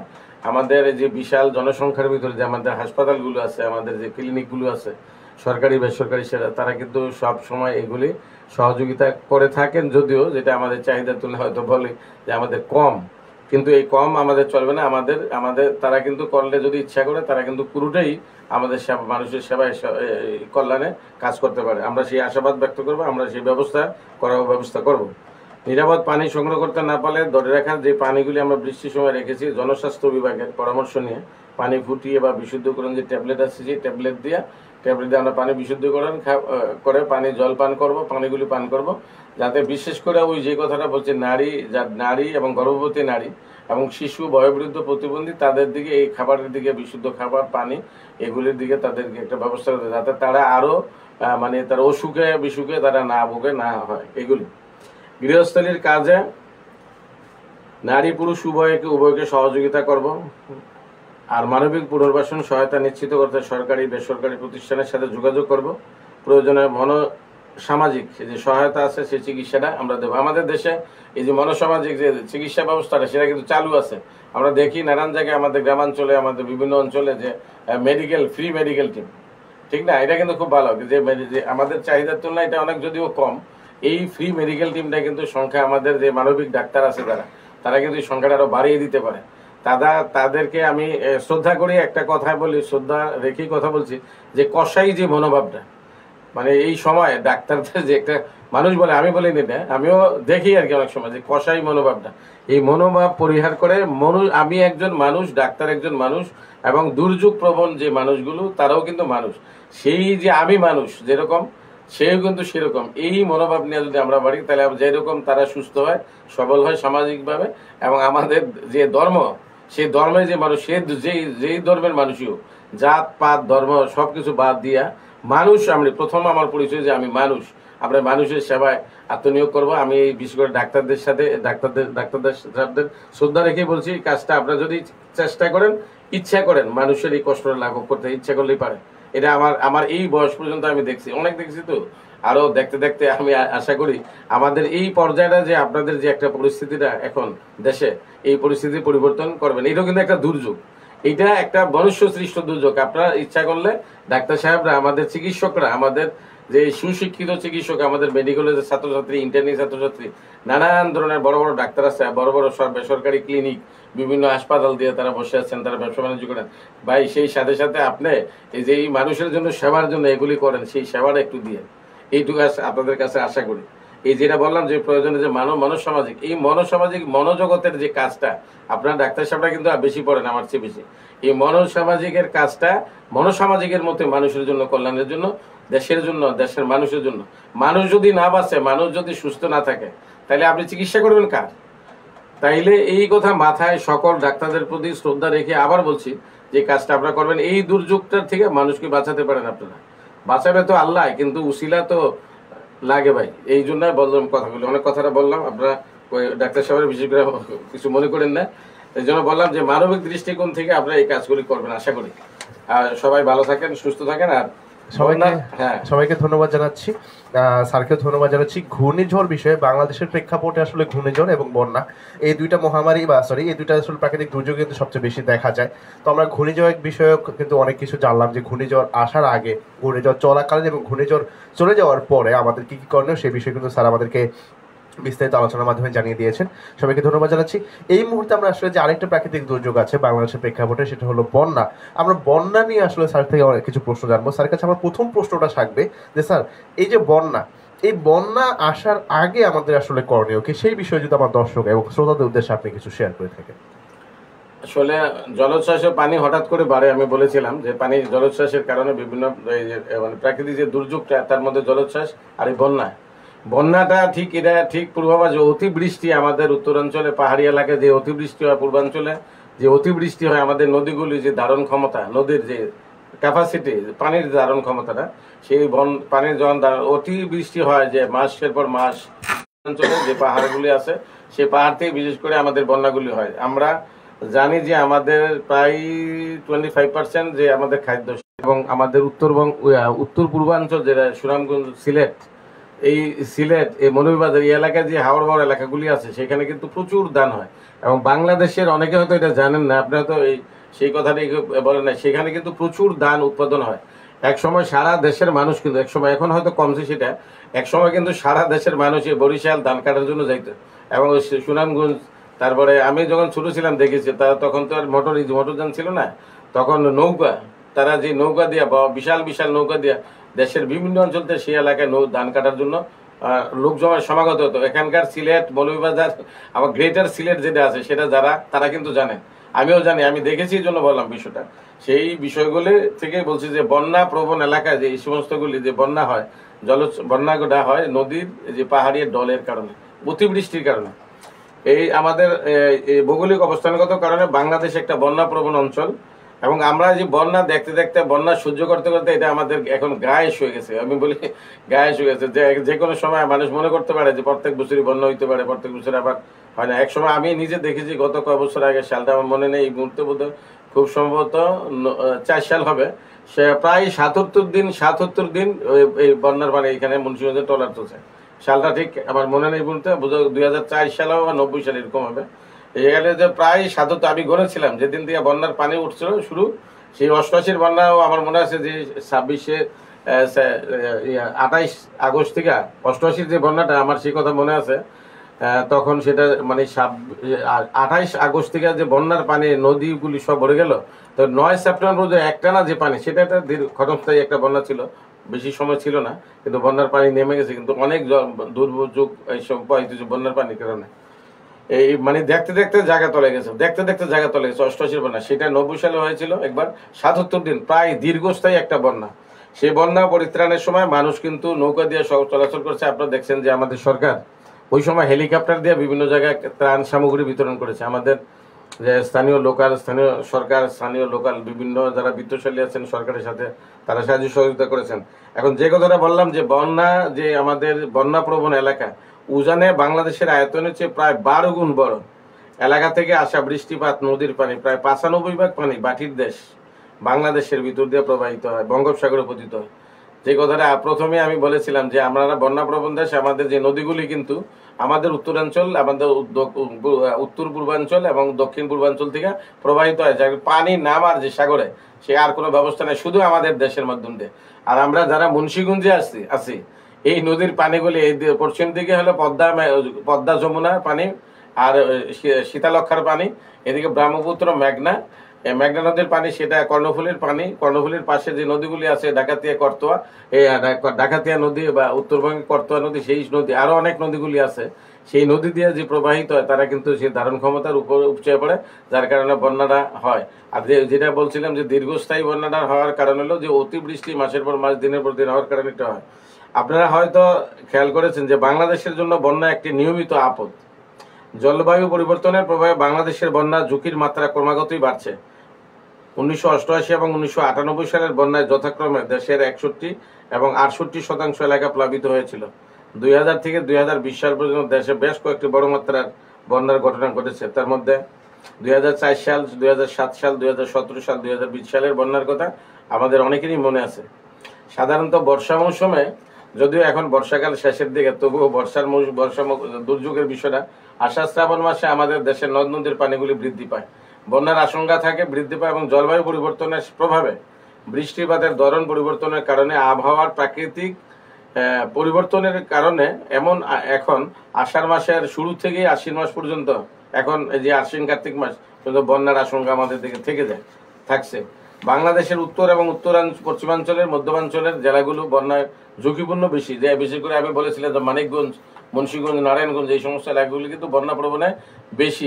আমাদের যে বিশাল জনসংখ্যার ভিতরে যে আমাদের হাসপাতালগুলো আছে, আমাদের যে ক্লিনিকগুলো আছে, সরকারি বেসরকারি, তারা কিন্তু সব সময় এগুলি সহযোগিতা করে থাকেন, যদিও যেটা আমাদের চাহিদার তুলনায় হয়তো বলে যে আমাদের কম, কিন্তু এই কম আমাদের চলবে না। আমাদের তারা কিন্তু করলে, যদি ইচ্ছা করে, তারা কিন্তু পুরোটাই আমাদের মানুষের সেবায়, কল্যাণে কাজ করতে পারে। আমরা সেই আশাবাদ ব্যক্ত করবো, আমরা সেই ব্যবস্থা করব। নিরাপদ পানি সংগ্রহ করতে না পারলে ধরে রাখার যে পানিগুলি আমরা বৃষ্টির সময় রেখেছি, জনস্বাস্থ্য বিভাগের পরামর্শ নিয়ে পানি ফুটিয়ে বা বিশুদ্ধকরণ যে ট্যাবলেট আছে, সেই ট্যাবলেট দিয়ে আমরা পানি বিশুদ্ধকরণ করে পানি জল পান করব, পানিগুলি পান করব, যাতে বিশেষ করে ওই যে কথাটা বলছে, নারী এবং গর্ভবতী নারী এবং শিশু, বয়োবৃদ্ধ, প্রতিবন্ধী, তাদের দিকে এই খাবারের দিকে, বিশুদ্ধ খাবার, পানি, এগুলির দিকে তাদেরকে একটা ব্যবস্থা করতে, যাতে তারা আরও তারা অসুখে বিসুখে তারা না ভোগে, না হয়। এগুলি গৃহস্থলীর কাজে নারী পুরুষ উভয়কে সহযোগিতা করব। আর মানবিক পুনর্বাসন সহায়তা নিশ্চিত করতে সরকারি বেসরকারি প্রতিষ্ঠানের সাথে যোগাযোগ করব। প্রয়োজনে সামাজিক যে সহায়তা আছে সেই চিকিৎসাটা আমরা দেবো। আমাদের দেশে এই যে মনোসামাজিক যে চিকিৎসা ব্যবস্থাটা সেটা কিন্তু চালু আছে। আমরা দেখি নানান জায়গায় আমাদের গ্রামাঞ্চলে, আমাদের বিভিন্ন অঞ্চলে যে ফ্রি মেডিকেল টিম, ঠিক না, এটা কিন্তু খুব ভালো। যে আমাদের চাহিদার তুলনায় এটা অনেক যদিও কম, এই ফ্রি মেডিকেল টিমটা কিন্তু সংখ্যা আমাদের যে মানবিক ডাক্তার আছে তারা কিন্তু এই সংখ্যাটা আরো বাড়িয়ে দিতে পারে। তাদেরকে আমি শ্রদ্ধা করি, একটা কথা বলি, শ্রদ্ধা রেখেই কথা বলছি, যে কসাই যে মনোভাবটা, মানে এই সময় ডাক্তারদের যে একটা মানুষ বলে, আমি বলি না, আমিও দেখি আর কি অনেক সময় যে কসাই মনোভাবটা, এই মনোভাব পরিহার করে আমি একজন মানুষ, ডাক্তার একজন মানুষ, এবং দুর্যোগ প্রবণ যে মানুষগুলো তারাও কিন্তু মানুষ, সেই যে আমি মানুষ যেরকম সেও কিন্তু সেরকম, এই মনোভাব নিয়ে যদি আমরা বাড়ি তাহলে যেরকম তারা সুস্থ হয়, সবল হয় সামাজিকভাবে, এবং আমাদের যে ধর্ম সেই ধর্মের যে মানুষ, সে যেই ধর্মের মানুষই হোক, জাত পাত ধর্ম সবকিছু বাদ দিয়া মানুষ, আমি প্রথম আমার পরিচয় যে আমি মানুষ, আমরা মানুষের সেবায় আত্মনিয়োগ করব। আমি এই বিশেষ করে ডাক্তারদের সাথে ডাক্তারদের শ্রদ্ধা রেখে বলছি, এই কাজটা আপনারা যদি চেষ্টা করেন, ইচ্ছা করেন, মানুষের এই কষ্টটা লাঘব করতে ইচ্ছা করলেই পারে। এটা আমার এই বয়স পর্যন্ত আমি দেখছি, অনেক দেখছি, তো আরো দেখতে দেখতে আমি আশা করি আমাদের এই পর্যায়টা যে আপনাদের যে একটা পরিস্থিতিটা এখন দেশে, এই পরিস্থিতি পরিবর্তন করবেন। এটাও কিন্তু একটা দুর্যোগ, এটা একটা মনুষ্য সৃষ্ট দুর্যোগ। আপনারা ইচ্ছা করলে ডাক্তার সাহেবরা, আমাদের চিকিৎসকরা, আমাদের যে সুশিক্ষিত চিকিৎসক, আমাদের মেডিকেলের যে ছাত্রছাত্রী, ইন্টার্নি ছাত্রছাত্রী, নানান ধরনের বড় বড় ডাক্তার আছে, বড় বড় বেসরকারি ক্লিনিক, বিভিন্ন হাসপাতাল দিয়ে তারা বসে আছেন, তারা ব্যবসা বাণিজ্য করেন। ভাই, সেই সাথে সাথে আপনি এই যে এই মানুষের জন্য সেবার জন্য এগুলি করেন, সেই সেবাটা একটু দিয়ে, এইটুকু আপনাদের কাছে আশা করি। এই যেটা বললাম যে প্রয়োজনে যে মনোসামাজিক, এই মনোসামাজিক মনোজগতের যে কাজটা, আপনার ডাক্তার সাহেবরা কিন্তু বেশি পড়েন আমার চেয়ে বেশি, এই মনোসামাজিকের কাজটা মনোসামাজিকের মতো মানুষের জন্য, কল্যাণের জন্য, দেশের জন্য, দেশের মানুষের জন্য। মানুষ যদি না বাঁচে, মানুষ যদি সুস্থ না থাকে, তাহলে আপনি চিকিৎসা করবেন কার? তাইলে এই কথা মাথায় সকল ডাক্তারদের প্রতি শ্রদ্ধা রেখে আবার বলছি যে কাজটা আপনারা করবেন, এই দুর্যোগটার থেকে মানুষকে বাঁচাতে পারেন আপনারা। বাঁচাবে তো আল্লাহ, কিন্তু উসিলা তো লাগে ভাই। এই জন্য বললাম কথাগুলো, অনেক কথাটা বললাম, আপনারা ডাক্তার সাহেবের বিশেষ করে কিছু মনে করেন না। এই জন্য বললাম যে মানবিক দৃষ্টিকোণ থেকে আপনারা এই কাজগুলি করবেন আশা করি। আর সবাই ভালো থাকেন, সুস্থ থাকেন। আর সবাইকে ধন্যবাদ জানাচ্ছি, স্যারকেও ধন্যবাদ জানাচ্ছি। ঘূর্ণিঝড় বিষয়ে বাংলাদেশের প্রেক্ষাপটে আসলে ঘূর্ণিঝড় এবং বন্যা এই দুইটা মহামারী এই দুইটা আসলে প্রাকৃতিক দুর্যোগ কিন্তু সবচেয়ে বেশি দেখা যায়। তো আমরা ঘূর্ণিঝড় বিষয়ে কিন্তু অনেক কিছু জানলাম, যে ঘূর্ণিঝড় আসার আগে, ঘূর্ণিঝড় চলাকালীন এবং ঘূর্ণিঝড় চলে যাওয়ার পরে আমাদের কি কি করণীয় সেই বিষয়ে কিন্তু স্যার আমাদেরকে বিস্তারিত আলোচনার মাধ্যমে জানিয়ে দিয়েছেন। সবাইকে ধন্যবাদ জানাচ্ছি। এই মুহূর্তে আমরা আসলে যে আরেকটা প্রাকৃতিক দুর্যোগ আছে বাংলাদেশের প্রেক্ষাপটে, সেটা হলো বন্যা। আমরা বন্যা নিয়ে আসলে স্যার থেকে অনেক কিছু প্রশ্ন জানবো। স্যারের কাছে আমার প্রথম প্রশ্নটা থাকবে যে স্যার, এই যে বন্যা, এই বন্যা আসার আগে আমাদের আসলে করণীয় কি, সেই বিষয়ে যদি আমার দর্শক এবং শ্রোতাদের উদ্দেশ্যে আপনি কিছু শেয়ার করে থাকেন। আসলে জলোচ্ছ্বাসে পানি হঠাৎ করে বাড়ে, আমি বলেছিলাম যে পানি জলোচ্ছ্বাসের কারণে বিভিন্ন মানে প্রাকৃতিক যে দুর্যোগটা, তার মধ্যে জলোচ্ছ্বাস আর এই বন্যাটা ঠিক, এটা ঠিক পূর্বাভাস। অতিবৃষ্টি আমাদের উত্তরাঞ্চলে, পাহাড়ি এলাকায় যে অতিবৃষ্টি হয়, পূর্বাঞ্চলে যে অতিবৃষ্টি হয়, আমাদের নদীগুলি যে ধারণ ক্ষমতা, নদীর যে ক্যাপাসিটি, পানির ধারণ ক্ষমতাটা, সেই পানির যখন অতিবৃষ্টি হয়, যে মাসের পর মাস অঞ্চলে যে পাহাড়গুলি আছে, সেই পাহাড় থেকে বিশেষ করে আমাদের বন্যাগুলি হয়। আমরা জানি যে আমাদের প্রায় 25% যে আমাদের খাদ্য, এবং আমাদের উত্তর পূর্বাঞ্চল যেটা সুনামগঞ্জ, সিলেট, এই সিলেট, এই মৌলভীবাজার এই এলাকায় যে হাওড় এলাকাগুলি আছে, সেখানে কিন্তু প্রচুর ধান হয়। এবং বাংলাদেশের অনেকে হয়তো এটা জানেন না, আপনারা তো সেই কথাটাই বলেন না, সেখানে কিন্তু প্রচুর ধান উৎপাদন হয়। এক সময় সারা দেশের মানুষ কিন্তু, এক সময়, এখন হয়তো কমছে সেটা, এক সময় কিন্তু সারা দেশের মানুষ এই বরিশাল ধান কাটার জন্য যাইতো। এবং সুনামগঞ্জ, তারপরে আমি যখন ছোট ছিলাম দেখেছি, তারা তখন তো আর মোটরযান ছিল না, তখন নৌকা, তারা যে নৌকা দিয়া, বিশাল বিশাল নৌকা দিয়া দেশের বিভিন্ন অঞ্চল থেকে সেই এলাকায় ধান কাটার জন্য লোক জমার সমাগত হতো। এখানকার সিলেট, মৌলভীবাজার, আবার গ্রেটার সিলেট যেটা আছে, সেটা যারা কিন্তু জানে, আমিও জানি, আমি দেখেছি, এই জন্য বললাম বিষয়টা। সেই বিষয়গুলি থেকে বলছি যে বন্যা প্রবণ এলাকায় যে এই সমস্তগুলি যে বন্যা হয়, বন্যাটা হয় নদীর যে পাহাড়ি ডলের কারণে, অতিবৃষ্টির কারণে। এই আমাদের ভৌগোলিক অবস্থানগত কারণে বাংলাদেশ একটা বন্যা প্রবণ অঞ্চল, এবং আমরা যে বন্যা দেখতে দেখতে, বন্যা সহ্য করতে করতে, এটা আমাদের এখন গায়েস হয়ে গেছে। আমি বলি গায়েস হয়ে গেছে, যে কোনো সময় মানুষ মনে করতে পারে যে প্রত্যেক বছরই বন্যা হইতে পারে, প্রত্যেক বছর আবার হয় না। এক সময় আমি নিজে দেখেছি, গত কয়েক বছর আগে, সালটা আমার মনে নেই এই মুহূর্তে, বোধহয় খুব সম্ভবত 4 সাল হবে, সে প্রায় ৭৭ দিন এই বন্যার পানি এখানে মুন্সিগঞ্জে ট্রলার চলছে। সালটা ঠিক আমার মনে নেই বলতে, 2004 সালে বা 90 সালে এরকম হবে। এখানে যে প্রায় ৭৭, আমি গড়েছিলাম যেদিন থেকে বন্যার পানি উঠছিল শুরু, সেই 88 বন্যাও আমার মনে আছে যে 28 আগস্ট থেকে 88 যে বন্যাটা আমার সেই কথা মনে আছে। তখন সেটা মানে 28 আগস্ট থেকে যে বন্যার পানি নদীগুলি সব ভরে গেল, তো 9 সেপ্টেম্বর পর্যন্ত একটানা যে পানি, সেটা একটা ক্ষণস্থায়ী একটা বন্যা ছিল, বেশি সময় ছিল না, কিন্তু বন্যার পানি নেমে গেছে। কিন্তু অনেক দুর্যোগ এইসব বন্যার পানির কারণে এই মানে দেখতে দেখতে জায়গা তলে গেছে, 88 বন্যা। সেটা 90 সালে হয়েছিল একবার, 77 দিন, প্রায় দীর্ঘস্থায়ী একটা বন্যা। সেই বন্যা পরিত্রাণের সময় মানুষ কিন্তু নৌকা দিয়ে সব চলাচল করছে। আপনারা দেখছেন যে আমাদের সরকার ওই সময় হেলিকপ্টার দিয়ে বিভিন্ন জায়গায় ত্রাণ সামগ্রী বিতরণ করেছে। আমাদের যে স্থানীয় সরকার, স্থানীয় লোকাল বিভিন্ন যারা বিত্তশালী আছেন সরকারের সাথে, তারা সাহায্য সহযোগিতা করেছেন। এখন যে কথাটা বললাম যে বন্যা, যে আমাদের বন্যা প্রবণ এলাকা, উজানে বাংলাদেশের আয়তনের চেয়ে প্রায় 12 গুণ বড় এলাকা থেকে আসা বৃষ্টিপাত, নদীর পানি, প্রায় 95% পানি বাটির দেশ বাংলাদেশের ভিতর দিয়ে প্রবাহিত হয়, বঙ্গোপসাগরে পতিত হয়। যে কথাটা প্রথমে আমি বলেছিলাম যে আমরা বন্যা প্রবণ দেশ, আমাদের যে নদীগুলি কিন্তু আমাদের উত্তরাঞ্চল, আমাদের উত্তর পূর্বাঞ্চল এবং দক্ষিণ পূর্বাঞ্চল থেকে প্রবাহিত হয়, যার পানি নামার যে সাগরে সে আর কোনো ব্যবস্থা নেই, শুধু আমাদের দেশের মাধ্যম দিয়ে। আর আমরা যারা মুন্সিগঞ্জে আছি এই নদীর পানিগুলি এই পশ্চিম দিকে হলো পদ্মা যমুনার পানি আর শীতলক্ষার পানি, এদিকে ব্রহ্মপুত্র মেঘনা নদীর পানি, সেটা কর্ণফুলীর পানি। কর্ণফুলীর পাশে যে নদীগুলি আছে ডাকাতিয়া, করতোয়া, এই ডাকাতিয়া নদী বা উত্তরবঙ্গে করতোয়া নদী, সেই নদী আরো অনেক নদীগুলি আছে, সেই নদী দিয়ে যে প্রবাহিত হয় তারা কিন্তু সেই ধারণ ক্ষমতার উপর উপচে পড়ে, যার কারণে বন্যাটা হয়। আর যেটা বলছিলাম যে দীর্ঘস্থায়ী বন্যাটা হওয়ার কারণ হলো যে অতিবৃষ্টি মাসের পর মাস, দিনের পর দিন হওয়ার কারণে এটা হয়। আপনারা হয়তো খেয়াল করেছেন যে বাংলাদেশের জন্য বন্যা একটি নিয়মিত আপদ। জলবায়ু পরিবর্তনের প্রভাবে বাংলাদেশের বন্যা ঝুঁকির মাত্রা ক্রমাগতই বাড়ছে। 1988 এবং 1998 সালের বন্যায় যথাক্রমে দেশের 61 এবং 68% এলাকা প্লাবিত হয়েছিল। 2000 থেকে 2020 সাল পর্যন্ত দেশে বেশ কয়েকটি বড় মাত্রার বন্যার ঘটনা ঘটেছে। তার মধ্যে 2004 সাল, 2007 সাল, 2017 সাল, 2020 সালের বন্যার কথা আমাদের অনেকেরই মনে আছে। সাধারণত বর্ষা মৌসুমে, যদিও এখন বর্ষাকাল শেষের দিকে, তবুও বর্ষা দুর্যোগের বিষয়টা আষাঢ় শ্রাবণ মাসে আমাদের দেশের নদ নদীর পানিগুলি বৃদ্ধি পায়, বন্যার আশঙ্কা থাকে, বৃদ্ধি পায়। এবং জলবায়ু পরিবর্তনের প্রভাবে বৃষ্টিপাতের ধরন পরিবর্তনের কারণে, আবহাওয়ার প্রাকৃতিক পরিবর্তনের কারণে এখন আষাঢ় মাসের শুরু থেকে আশ্বিন মাস পর্যন্ত, এখন এই যে আশ্বিন কার্তিক মাস পর্যন্ত বন্যার আশঙ্কা আমাদের দিকে থাকছে। বাংলাদেশের উত্তর এবং পশ্চিমাঞ্চলের, মধ্যাঞ্চলের জেলাগুলো বন্যায় ঝুঁকিপূর্ণ বেশি, যে বিশেষ করে আমি বলেছিলাম যে মানিকগঞ্জ, মুন্সিগঞ্জ, নারায়ণগঞ্জ, এই সমস্ত এলাকাগুলি কিন্তু বন্যা প্রবণে বেশি,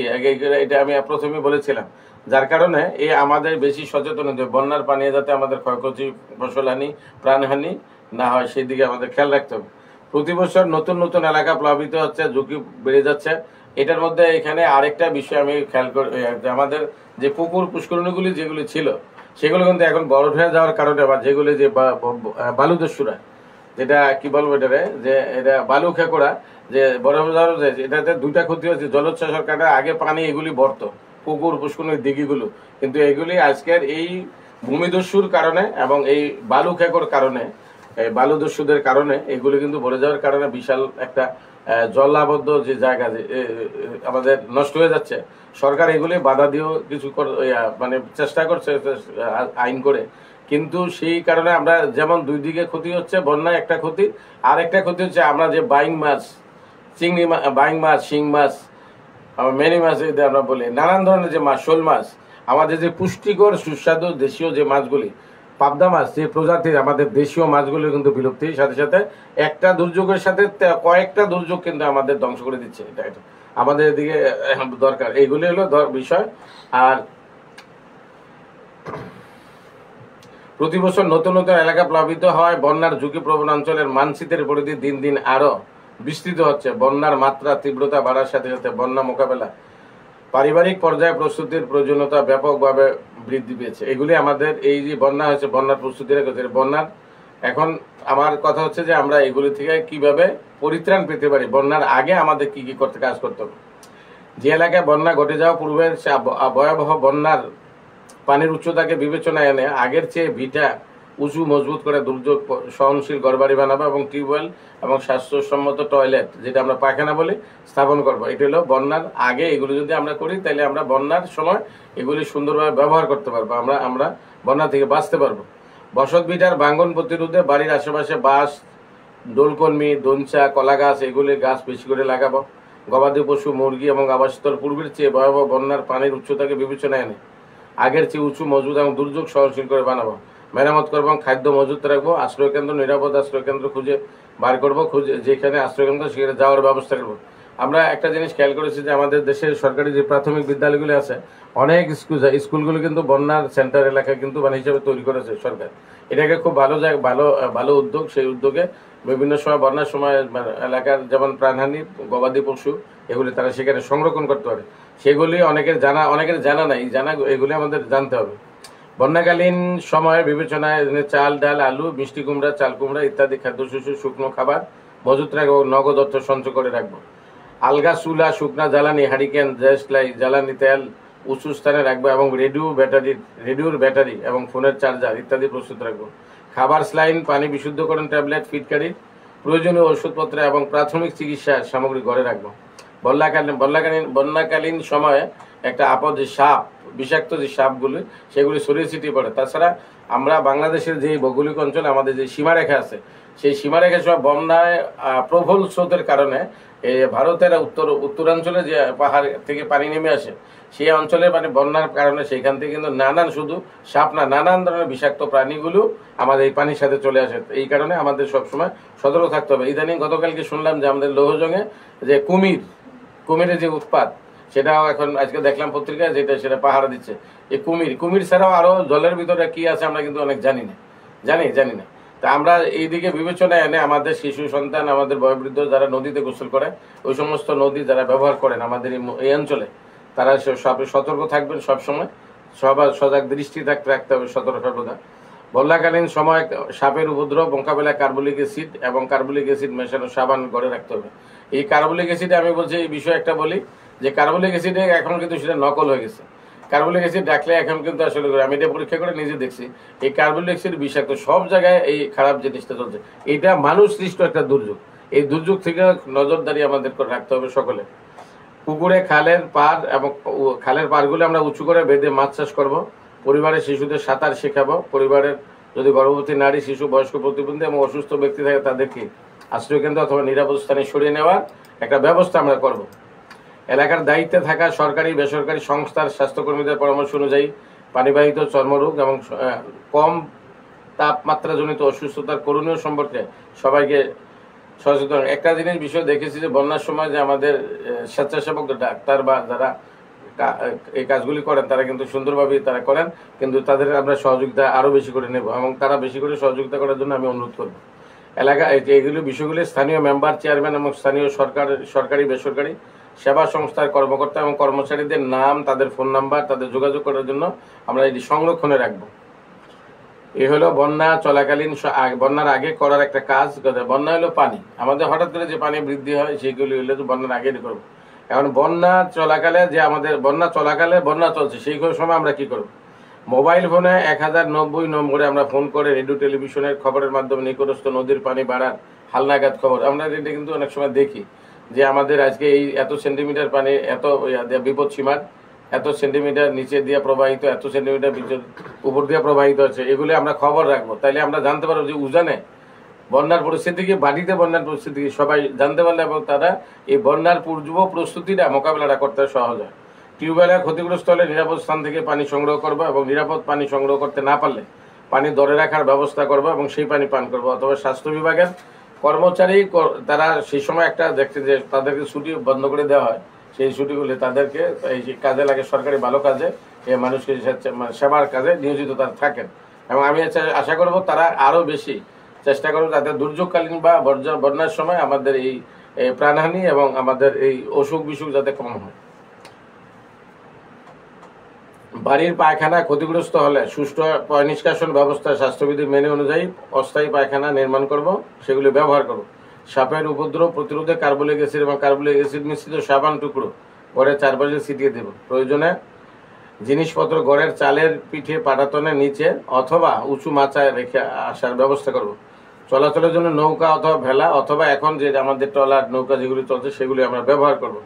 এটা আমি প্রথমে বলেছিলাম। যার কারণে আমাদের বেশি সচেতন হতে, বন্যার পানি যাতে আমাদের ক্ষয়ক্ষতি, ফসলহানি, প্রাণহানি না হয় সেই দিকে আমাদের খেয়াল রাখতে হবে। প্রতি বছর নতুন নতুন এলাকা প্লাবিত হচ্ছে, ঝুঁকি বেড়ে যাচ্ছে। এটার মধ্যে এখানে আরেকটা বিষয় আমি খেয়াল করি, আমাদের যে পুকুর পুষ্করিণীগুলি যেগুলি ছিল সেগুলো কিন্তু এখন বড় হয়ে যাওয়ার কারণে, বা যেগুলি যে বালুদস্যুরা, যেটা কি বলবো এটারে, যে এটা বালু খেকোড়া, যে বড় এটাতে দুইটা ক্ষতি হচ্ছে। জলোচ্ছ্বাসের কারণে আগে পানি এগুলি ভরতো পুকুর পুষ্করিণীর দিঘিগুলো, কিন্তু এগুলি আজকের এই ভূমিদস্যুর কারণে এবং এই বালু খেকোর কারণে, এই বালুদস্যুদের কারণে এগুলি কিন্তু ভরে যাওয়ার কারণে বিশাল একটা জলাবদ্ধ যে জায়গা আমাদের নষ্ট হয়ে যাচ্ছে। সরকার এগুলি বাধা দিয়েও কিছু মানে চেষ্টা করছে আইন করে, কিন্তু সেই কারণে আমরা যেমন দুই দিকে ক্ষতি হচ্ছে, বন্যায় একটা ক্ষতি, আর একটা ক্ষতি হচ্ছে আমরা যে বাইং মাছ, বাইং মাছ, শিং মাছ, মেনি মাছ যদি আমরা বলি, নানান ধরনের যে মাছ, শোল মাছ, আমাদের যে পুষ্টিকর সুস্বাদু দেশীয় যে মাছগুলি, পাবদা মাছ, যে প্রজাতির আমাদের দেশীয় মাছগুলি কিন্তু বিলুপ্তির সাথে সাথে একটা দুর্যোগের সাথে কয়েকটা দুর্যোগ কিন্তু আমাদের ধ্বংস করে দিচ্ছে। এটা আমাদের এদিকে দরকার, এইগুলি হলো বিষয়। আর প্রতি বছর নতুন নতুন এলাকা প্লাবিত হয়, বন্যার ঝুঁকি প্রবণ অঞ্চলের মানচিত্রের পরিধি দিন দিন আরো বিস্তৃত হচ্ছে। বন্যার মাত্রা, তীব্রতা বাড়ার সাথে সাথে বন্যা মোকাবেলা, পারিবারিক পর্যায়ে প্রস্তুতির প্রয়োজনীয়তা ব্যাপকভাবে বৃদ্ধি পেয়েছে। এগুলি আমাদের এই যে বন্যা হয়েছে, বন্যার প্রস্তুতির বন্যার, এখন আমার কথা হচ্ছে যে আমরা এগুলি থেকে কিভাবে পরিত্রাণ পেতে পারি, বন্যার আগে আমাদের কি কি কাজ করতে হবে। যে এলাকায় বন্যা ঘটে যাওয়া পূর্বের ভয়াবহ বন্যার পানির উচ্চতাকে বিবেচনায় এনে আগের চেয়ে ভিটা উঁচু মজবুত করে দুর্যোগ সহনশীল ঘরবাড়ি বানাবো এবং টিউবওয়েল এবং স্বাস্থ্যসম্মত টয়লেট, যেটা আমরা পায়খানা বলি, স্থাপন করবো। এটা হলো বন্যার আগে এগুলো যদি আমরা করি তাহলে আমরা বন্যার সময় এগুলি সুন্দরভাবে ব্যবহার করতে পারবো, আমরা বন্যা থেকে বাঁচতে পারবো। বসত ভিটার ভাঙ্গন প্রতিরোধে বাড়ির আশেপাশে বাঁশ, দোলকলমি, দঞ্চা, কলা গাছ এগুলির গাছ বেশি করে লাগাবো। গবাদি পশু, মুরগি এবং আবাসস্থল পূর্বের চেয়ে ভয়াবহ বন্যার পানির উচ্চতাকে বিবেচনায় এনে আগের চেয়ে উঁচু, মজবুত এবং দুর্যোগ সহনশীল করে বানাবো। মেরামত করবো এবং খাদ্য মজুত রাখবো। আশ্রয়কেন্দ্র, নিরাপদ আশ্রয়কেন্দ্র খুঁজে বার করবো, যেখানে আশ্রয়কেন্দ্র সেখানে যাওয়ার ব্যবস্থা করবো। আমরা একটা জিনিস খেয়াল করেছি যে আমাদের দেশের সরকারি যে প্রাথমিক বিদ্যালয়গুলি আছে, অনেক স্কুলগুলো কিন্তু বন্যার সেন্টার এলাকা কিন্তু হিসেবে তৈরি করেছে সরকার। এটাকে খুব ভালো উদ্যোগ। সেই উদ্যোগে বিভিন্ন সময় বন্যার সময় এলাকার যেমন প্রাণহানি, গবাদি পশু এগুলি তারা সেখানে সংরক্ষণ করতে পারে। সেগুলি অনেকের জানা নাই, এগুলি আমাদের জানতে হবে। বন্যাকালীন সময়ের বিবেচনায় চাল, ডাল, আলু, মিষ্টি কুমড়া, চাল কুমড়া ইত্যাদি খাদ্যশস্য, শুকনো খাবার মজুত রাখবো, নগদ অর্থ সঞ্চয় করে রাখবো। আলগা চুলা, শুকনা জ্বালানি, হারিকেন, গ্যাস জ্বালানি তেল উঁচু স্থানে রাখবো এবং রেডিওর ব্যাটারি এবং ফোনের চার্জার ইত্যাদি প্রস্তুত রাখবো। খাবার স্লাইন, পানি বিশুদ্ধকরণ ট্যাবলেট, ফিটকারি, প্রয়োজনীয় ওষুধপত্র এবং প্রাথমিক চিকিৎসা সামগ্রী ঘরে রাখবো। বন্যাকালীন সময়ে একটা আপদ সাপ, বিষাক্ত যে সাপগুলি সেগুলি ছড়িয়ে ছিটিয়ে পড়ে। তাছাড়া আমরা বাংলাদেশের যে ভৌগোলিক অঞ্চলে আমাদের যে সীমারেখা আছে, সেই সীমারেখা সব বন্যায় প্রবল স্রোতের কারণে ভারতের উত্তরাঞ্চলে যে পাহাড় থেকে পানি নেমে আসে, সেই অঞ্চলে মানে বন্যার কারণে সেখান থেকে কিন্তু শুধু সাপ না, নানান ধরনের বিষাক্ত প্রাণীগুলো আমাদের এই পানির সাথে চলে আসে। এই কারণে আমাদের সবসময় সতর্ক থাকতে হবে। ইদানিং গতকালকে শুনলাম যে আমাদের লৌহজঙ্গে যে কুমিরের যে উৎপাত, সেটাও এখন আজকে দেখলাম পত্রিকায়, সেটা পাহারা দিচ্ছে। এই কুমির ছাড়াও আরো জলের ভিতরে কি আছে আমরা কিন্তু অনেক জানি না। তা আমরা এইদিকে বিবেচনায় এনে আমাদের শিশু সন্তান, আমাদের বয়োবৃদ্ধ যারা নদীতে গোসল করে, ওই সমস্ত নদী যারা ব্যবহার করেন আমাদের এই অঞ্চলে, তারা সব সতর্ক থাকবেন। সবসময় সবার সজাগ দৃষ্টি রাখতে হবে, সতর্ক সর্বদা। বন্যাকালীন সময় সাপের উপদ্রব মোকাবেলায় কার্বলিক অ্যাসিড এবং কার্বলিক অ্যাসিড মেশানো সাবান ঘরে রাখতে হবে। এই কার্বলিক অ্যাসিডে আমি বলছি এই বিষয়ে একটা বলি যে কার্বলিক অ্যাসিডে এখন কিন্তু সেটা নকল হয়ে গেছে। কার্বলিক অ্যাসিড ডাকলে এখন কিন্তু আসলে আমি এটা পরীক্ষা করে নিজে দেখছি, এই কার্বলিক অ্যাসিড বিষাক্ত, সব জায়গায় এই খারাপ জিনিসটা চলছে। এটা মানুষ সৃষ্ট একটা দুর্যোগ। এই দুর্যোগ থেকে নজরদারি আমাদের রাখতে হবে সকলে। পুকুরে খালের পাড়গুলো আমরা উঁচু করে বেঁধে মাছ চাষ করবো। পরিবারের শিশুদের সাঁতার শেখাবো। পরিবারের যদি গর্ভবতী নারী, শিশু, বয়স্ক, প্রতিবন্ধী এবং অসুস্থ ব্যক্তি থাকে তাদেরকে আশ্রয়কেন্দ্র অথবা নিরাপদ স্থানে সরিয়ে নেওয়ার একটা ব্যবস্থা আমরা করব। এলাকার দায়িত্বে থাকা সরকারি বেসরকারি সংস্থার স্বাস্থ্যকর্মীদের পরামর্শ অনুযায়ী পানিবাহিত চর্মরোগ এবং কম তাপমাত্রাজনিত অসুস্থতার করণীয় সম্পর্কে সবাইকে সচেতন। একটা বিষয় দেখেছি যে বন্যার সময় যে আমাদের স্বেচ্ছাসেবক ডাক্তার বা যারা এই কাজগুলি করেন তারা কিন্তু সুন্দরভাবে তারা করেন, কিন্তু তাদের আমরা সহযোগিতা আরো বেশি করে নেব এবং তারা বেশি করে সহযোগিতা করার জন্য আমি অনুরোধ করব। এইগুলো বিষয়গুলি স্থানীয় মেম্বার, চেয়ারম্যান এবং স্থানীয় সরকারি বেসরকারি সেবা সংস্থার কর্মকর্তা এবং কর্মচারীদের নাম, তাদের ফোন নাম্বার, তাদের যোগাযোগ করার জন্য আমরা এটি সংরক্ষণে রাখবো। এই হলো বন্যা চলাকালীন, বন্যার আগে করার একটা কাজ। বন্যা হলো পানি, আমাদের হঠাৎ করে যে পানি বৃদ্ধি হয় সেইগুলি হলে তো বন্যার আগে করবো। এখন বন্যা চলাকালে বন্যা চলছে, সেই সময় আমরা কি করব? মোবাইল ফোনে 1090 নম্বরে আমরা ফোন করে রেডিও টেলিভিশনের খবরের মাধ্যমে নিকটস্থ নদীর পানি বাড়ার হালনাগাদ খবর আমরা এটা কিন্তু অনেক সময় দেখি যে আমাদের আজকে এই এত সেন্টিমিটার পানি, এত বিপদ সীমার এত সেন্টিমিটার নিচে দিয়ে প্রবাহিত, এত সেন্টিমিটার উপর দিয়ে প্রবাহিত হচ্ছে, এগুলি আমরা খবর রাখবো। তাইলে আমরা জানতে পারবো যে উজানে বন্যার পরিস্থিতি কি, বাড়িতে বন্যার পরিস্থিতি কি, সবাই জানতে পারলে এবং তারা এই বন্যার পূর্ব প্রস্তুতিটা মোকাবেলাটা করতে সহজ হয়। টিউবওয়েলের ক্ষতিগ্রস্ত হলে নিরাপদ স্থান থেকে পানি সংগ্রহ করবো এবং নিরাপদ পানি সংগ্রহ করতে না পারলে পানি ধরে রাখার ব্যবস্থা করবো এবং সেই পানি পান করবো। অথবা স্বাস্থ্য বিভাগের কর্মচারী তারা সেই সময় একটা দেখছে যে তাদেরকে ছুটি বন্ধ করে দেওয়া হয়, সেই ছুটিগুলি তাদেরকে এই কাজে লাগে, সরকারি ভালো কাজে, এই মানুষকে সেবার কাজে নিয়োজিত তারা থাকেন। এবং আমি আশা করব তারা আরও বেশি চেষ্টা করবো যাতে দুর্যোগকালীন বা বন্যার সময় আমাদের এই প্রাণহানি এবং আমাদের এই অসুখ বিসুখ যাতে কম হয়। বাড়ির পায়খানা ক্ষতিগ্রস্ত হলে সুষ্ঠু নিষ্কাশন ব্যবস্থা স্বাস্থ্যবিধি মেনে অনুযায়ী অস্থায়ী পায়খানা নির্মাণ করব, সেগুলি ব্যবহার করব। সাপের উপদ্রব প্রতিরোধে কার্বলিক অ্যাসিড এবং কার্বলিক অ্যাসিড মিশ্রিত সাবান টুকরো ঘরের চারপাশে ছিটিয়ে দেব। প্রয়োজনে জিনিসপত্র ঘরের চালের পিঠে পাটাতনের নিচে অথবা উঁচু মাচায় রেখে আসার ব্যবস্থা করব। চলাচলের জন্য নৌকা অথবা ভেলা অথবা এখন যে আমাদের ট্রলার নৌকা যেগুলি চলছে সেগুলি আমরা ব্যবহার করব।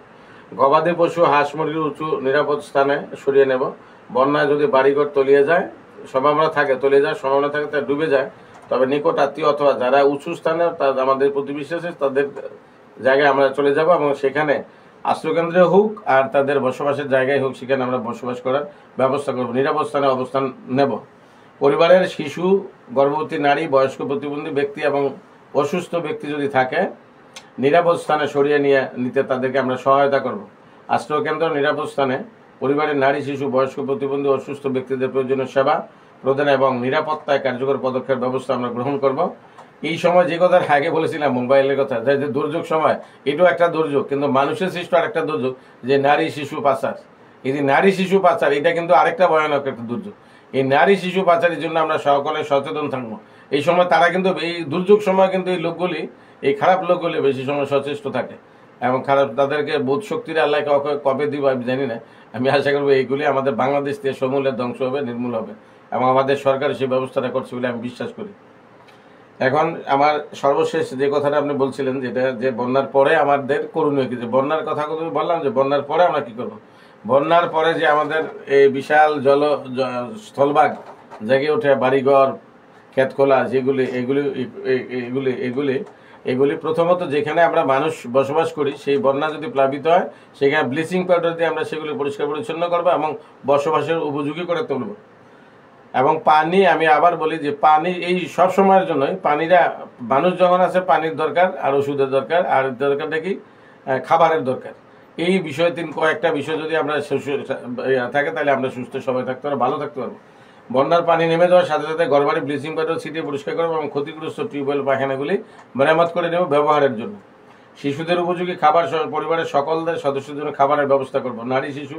গবাদি পশু হাঁস মুরগির উঁচু নিরাপদ স্থানে সরিয়ে নেব। বন্যায় যদি বাড়িঘর তলিয়ে যায়, সম্ভাবনা থাকে তলিয়ে যায়, সম্ভাবনা থাকে তা ডুবে যায়, তবে নিকট আত্মীয় অথবা যারা উঁচু স্থানে আমাদের প্রতিবেশী আছে তাদের জায়গায় আমরা চলে যাব এবং সেখানে আশ্রয়কেন্দ্রে হোক আর তাদের বসবাসের জায়গায় হোক সেখানে আমরা বসবাস করার ব্যবস্থা করব, নিরাপদ স্থানে অবস্থান নেব। পরিবারের শিশু, গর্ভবতী নারী, বয়স্ক প্রতিবন্ধী ব্যক্তি এবং অসুস্থ ব্যক্তি যদি থাকে নিরাপদ স্থানে সরিয়ে নিতে তাদেরকে আমরা সহায়তা করব। আশ্রয়কেন্দ্র নিরাপদ স্থানে পরিবারের নারী, শিশু, বয়স্ক প্রতিবন্ধী, অসুস্থ ব্যক্তিদের প্রয়োজনীয় সেবা প্রদান এবং নিরাপত্তায় কার্যকর পদক্ষেপ ব্যবস্থা আমরা গ্রহণ করব। এই সময় যে কথা আগে বলেছিলাম মোবাইলের কথা, যে দুর্যোগ সময়, এটাও একটা দুর্যোগ, কিন্তু মানুষের সৃষ্ট আরেকটা দুর্যোগ, যে নারী শিশু পাচার। এই যে নারী শিশু পাচার, এটা কিন্তু আরেকটা ভয়ানক একটা দুর্যোগ। এই নারী শিশু পাচারের জন্য আমরা সকলে সচেতন থাকবো। এই সময় তারা কিন্তু, এই দুর্যোগ সময় কিন্তু এই লোকগুলি, এই খারাপ লোকগুলি বেশি সময় সচেষ্ট থাকে এবং খারাপ, তাদেরকে বোধ শক্তির আল্লাহ কবে দিব আমি জানি না। আমি আশা করবো এইগুলি আমাদের বাংলাদেশ থেকে সমূলে ধ্বংস হবে, নির্মূল হবে এবং আমাদের সরকার সেই ব্যবস্থাটা করছে বলে আমি বিশ্বাস করি। এখন আমার সর্বশেষ যে কথাটা আপনি বলছিলেন, যেটা যে বন্যার পরে আমাদের করণীয় কি, যে বন্যার কথা বললাম, যে বন্যার পরে আমরা কি করব। বন্যার পরে যে আমাদের এই বিশাল স্থলভাগ জেগে ওঠে, বাড়িঘর, ক্ষেতখোলা যেগুলি, এগুলি প্রথমত যেখানে আমরা মানুষ বসবাস করি, সেই বন্যা যদি প্লাবিত হয় সেখানে ব্লিচিং পাউডার দিয়ে আমরা সেগুলি পরিষ্কার পরিচ্ছন্ন করবো এবং বসবাসের উপযোগী করে তুলব। এবং পানি, আমি আবার বলি যে পানি এই সব সময়ের জন্যই, পানিটা মানুষ যখন আছে পানির দরকার, আর ওষুধের দরকার, আর দরকারটা কি, খাবারের দরকার। এই বিষয় কয়েকটা বিষয় যদি আমরা থাকে তাহলে আমরা সুস্থ সবাই থাকতে পারবো, ভালো থাকতে পারবো। বন্যার পানি নেমে যাওয়ার সাথে সাথে ঘরবাড়ি ব্লিচিং পাউডার ছিটিয়ে পরিষ্কার করবো এবং ক্ষতিগ্রস্ত টিউবওয়েল পায়খানাগুলি মেরামত করে নেব ব্যবহারের জন্য। শিশুদের উপযোগী খাবার, পরিবারের সকলদের সদস্যদের জন্য খাবারের ব্যবস্থা করব। নারী শিশু,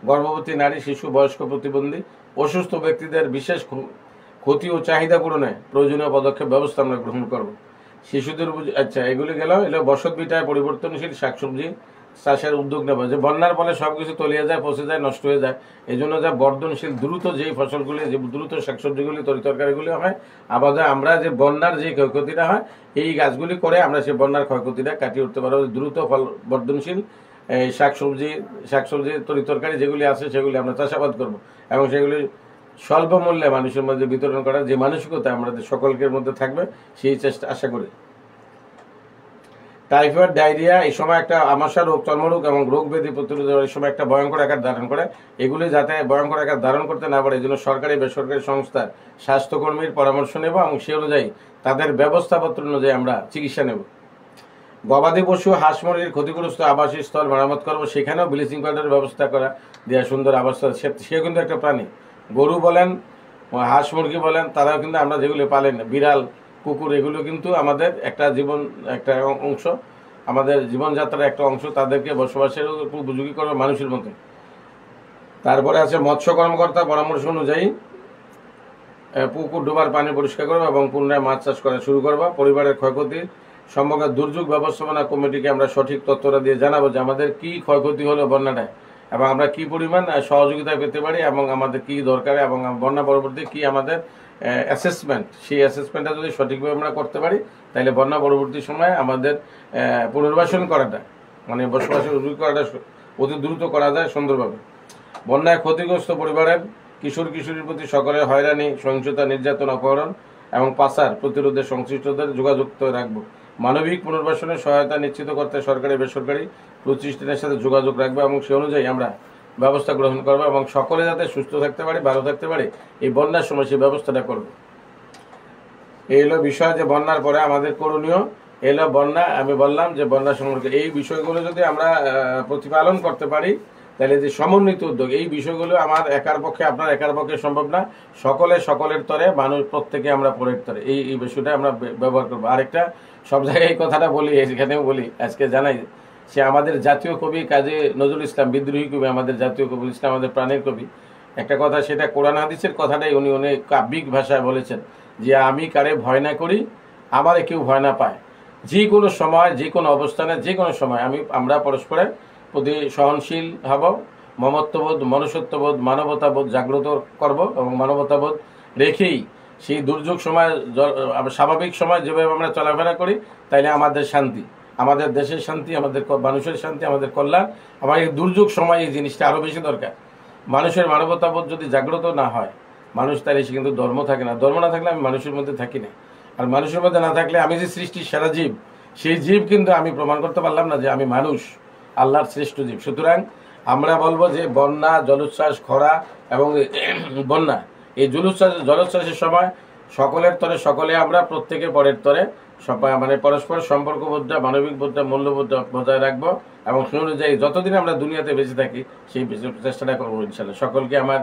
গর্ভবতী নারী, শিশু, বয়স্ক প্রতিবন্ধী, অসুস্থ ব্যক্তিদের বিশেষ ক্ষতি ও চাহিদা পূরণে প্রয়োজনীয় পদক্ষেপ ব্যবস্থা আমরা গ্রহণ করব। শিশুদের আচ্ছা, এগুলি গেল বসত ভিটায় পরিবর্তনশীল শাকসবজি চাষের উদ্যোগ নেব। যে বন্যার ফলে সবকিছু তলিয়ে যায়, পচে যায়, নষ্ট হয়ে যায়, এই জন্য যা বর্ধনশীল দ্রুত যেই ফসলগুলি, যে দ্রুত শাকসবজিগুলি, তরিতরকারিগুলি হয়, আবার আমরা যে বন্যার যে ক্ষয়ক্ষতিটা হয়, এই গাছগুলি করে আমরা সেই বন্যার ক্ষয়ক্ষতিটা কাটিয়ে উঠতে পারবো। দ্রুত ফল বর্ধনশীল এই শাকসবজি তরিতরকারি যেগুলি আছে সেগুলি আমরা চাষাবাদ করব এবং সেগুলি স্বল্প মূল্যে মানুষের মধ্যে বিতরণ করার যে মানসিকতা আমাদের সকলের মধ্যে থাকবে, সেই চেষ্টা আশা করি। টাইফয়েড, ডায়রিয়া এই সময় একটা আমাশা রোগ, চর্মরোগ এবং রোগ ব্যাধি প্রতিরোধ এই সময় একটা ভয়ঙ্কর আকার ধারণ করে। এগুলি যাতে ভয়ঙ্কর আকার ধারণ করতে না পারে, এই জন্য সরকারি বেসরকারি সংস্থার স্বাস্থ্যকর্মীর পরামর্শ নেব এবং সে অনুযায়ী তাদের ব্যবস্থাপত্র অনুযায়ী আমরা চিকিৎসা নেব। গবাদি পশু, হাঁস মুরগির ক্ষতিগ্রস্ত আবাসিক স্থল মেরামত করবো, সেখানেও ব্লিচিং পাউডারের ব্যবস্থা করা, দেওয়া সুন্দর আবাস। সে কিন্তু একটা প্রাণী, গরু বলেন, হাঁস মুরগি বলেন, তারাও কিন্তু আমরা যেগুলো পালেন, বিড়াল, কুকুর, এগুলো কিন্তু আমাদের একটা অংশ, আমাদের জীবনযাত্রার একটা অংশ, তাদেরকে বসবাসের উপযোগী করবে মানুষের মতো। তারপরে আছে মৎস্য কর্মকর্তা পরামর্শ অনুযায়ী পুকুর ডোবার পানি পরিষ্কার করবো এবং পুনরায় মাছ চাষ করা শুরু করবো। পরিবারের ক্ষয়ক্ষতি সম্পর্কে দুর্যোগ ব্যবস্থাপনা কমিটিকে আমরা সঠিক তথ্যটা দিয়ে জানাবো যে আমাদের কি ক্ষয়ক্ষতি হলো বন্যাটায় এবং আমরা কি পরিমাণ সহযোগিতা পেতে পারি এবং আমাদের কি দরকার এবং বন্যা পরবর্তী কি আমাদের অ্যাসেসমেন্ট, সেই অ্যাসেসমেন্টটা যদি সঠিকভাবে আমরা করতে পারি তাহলে বন্যা পরবর্তী সময়ে আমাদের পুনর্বাসন করাটা, মানে বসবাসের উপযোগী করাটা অতি দ্রুত করা যায় সুন্দরভাবে। বন্যায় ক্ষতিগ্রস্ত পরিবারের কিশোরীর প্রতি সকলের হয়রানি, সহিংসতা, নির্যাতন, অপহরণ এবং পাচার প্রতিরোধে সংশ্লিষ্টদের যোগাযুক্ত রাখবো। মানবিক পুনর্বাসনের সহায়তা নিশ্চিত করতে সরকারি বেসরকারি প্রতিষ্ঠানের সাথে যোগাযোগ রাখবো এবং সে অনুযায়ী আমরা ব্যবস্থা গ্রহণ করবো এবং সকলে যাতে সুস্থ থাকতে পারে, ভালো থাকতে পারে, এই বন্যার সময় সেই ব্যবস্থাটা করবো। এই হলো বিষয় যে বন্যার পরে আমাদের করণীয়। এলো বন্যা, আমি বললাম যে বন্যা সম্পর্কে এই বিষয়গুলো যদি আমরা প্রতিপালন করতে পারি তাহলে যে সমন্বিত উদ্যোগ, এই বিষয়গুলো আমার একার পক্ষে, আপনার একার পক্ষে সম্ভব না, সকলের তরে, মানুষ প্রত্যেকে আমরা পরের তরে, এই বিষয়টা আমরা ব্যবহার করবো। আরেকটা সব জায়গায় এই কথাটা বলি, এখানেও বলি, আজকে জানাই, সে আমাদের জাতীয় কবি কাজী নজরুল ইসলাম, বিদ্রোহী কবি, আমাদের জাতীয় কবি ইসলাম, আমাদের প্রাণের কবি, একটা কথা, সেটা কোরআন হাদিসের কথাটাই উনি অনেক কাব্যিক ভাষায় বলেছেন যে আমি কারে ভয় না করি, আমারে কেউ ভয় না পায়। যে কোনো সময়, যে কোনো অবস্থানে, যে কোনো সময় আমরা পরস্পরের প্রতি সহনশীল হব, মমত্ববোধ, মনুষ্যত্ববোধ, মানবতাবোধ জাগ্রত করব এবং মানবতাবোধ রেখেই সেই দুর্যোগ সময় স্বাভাবিক সময় যেভাবে আমরা চলাফেরা করি, তাইলে আমাদের শান্তি, আমাদের দেশের শান্তি, আমাদের মানুষের শান্তি, আমাদের কল্যাণ। আমার এই দুর্যোগ সময় এই জিনিসটা আরও বেশি দরকার। মানুষের মানবতাবোধ যদি জাগ্রত না হয়, মানুষ তাহলে সে কিন্তু ধর্ম থাকে না। ধর্ম না থাকলে আমি মানুষের মধ্যে থাকি না, আর মানুষের মধ্যে না থাকলে আমি যে সৃষ্টির সেরা জীব, সেই জীব কিন্তু আমি প্রমাণ করতে পারলাম না যে আমি মানুষ, আল্লাহর শ্রেষ্ঠ জীব। সুতরাং আমরা বলবো যে বন্যা, জলোচ্ছ্বাস, খরা এবং বন্যা, এই জলোচ্ছ্বাসের সময় সকলের তরে সকলে আমরা প্রত্যেকে পরের তরে মানে পরস্পর সম্পর্কবোধটা, মানবিক বোধটা, মূল্যবোধটা বজায় রাখবো এবং সেই অনুযায়ী যতদিন আমরা দুনিয়াতে বেঁচে থাকি সেই চেষ্টাটা করবো ইনশাল্লাহ। সকলকে আমার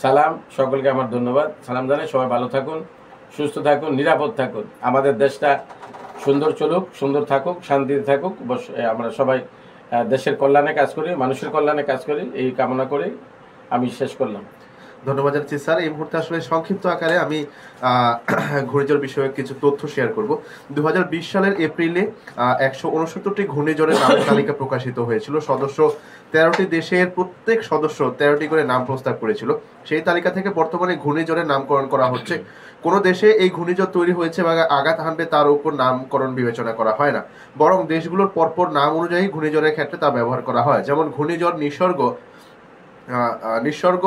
সালাম, সকলকে আমার ধন্যবাদ, সালাম জানাই। সবাই ভালো থাকুন, সুস্থ থাকুন, নিরাপদ থাকুন। আমাদের দেশটা সুন্দর চলুক, সুন্দর থাকুক, শান্তিতে থাকুক। আমরা সবাই দেশের কল্যাণে কাজ করি, মানুষের কল্যাণে কাজ করি, এই কামনা করে আমি শেষ করলাম। ধন্যবাদ জানাচ্ছি স্যার। এই মুহূর্তে আসলে সংক্ষিপ্ত আকারে আমি ঘূর্ণিঝড় বিষয়ে কিছু তথ্য শেয়ার করব। 2020 সালের এপ্রিলে 169টি ঘূর্ণিঝড়ের নাম তালিকা প্রকাশিত হয়েছিল। 13টি দেশের প্রত্যেক সদস্য 13টি করে নাম প্রস্তাব করেছিল। সেই তালিকা থেকে বর্তমানে ঘূর্ণিঝড়ের নামকরণ করা হচ্ছে। কোনো দেশে এই ঘূর্ণিঝড় তৈরি হয়েছে বা আঘাত হানবে তার উপর নামকরণ বিবেচনা করা হয় না, বরং দেশগুলোর পরপর নাম অনুযায়ী ঘূর্ণিঝড়ের ক্ষেত্রে তা ব্যবহার করা হয়। যেমন ঘূর্ণিঝড় নিসর্গ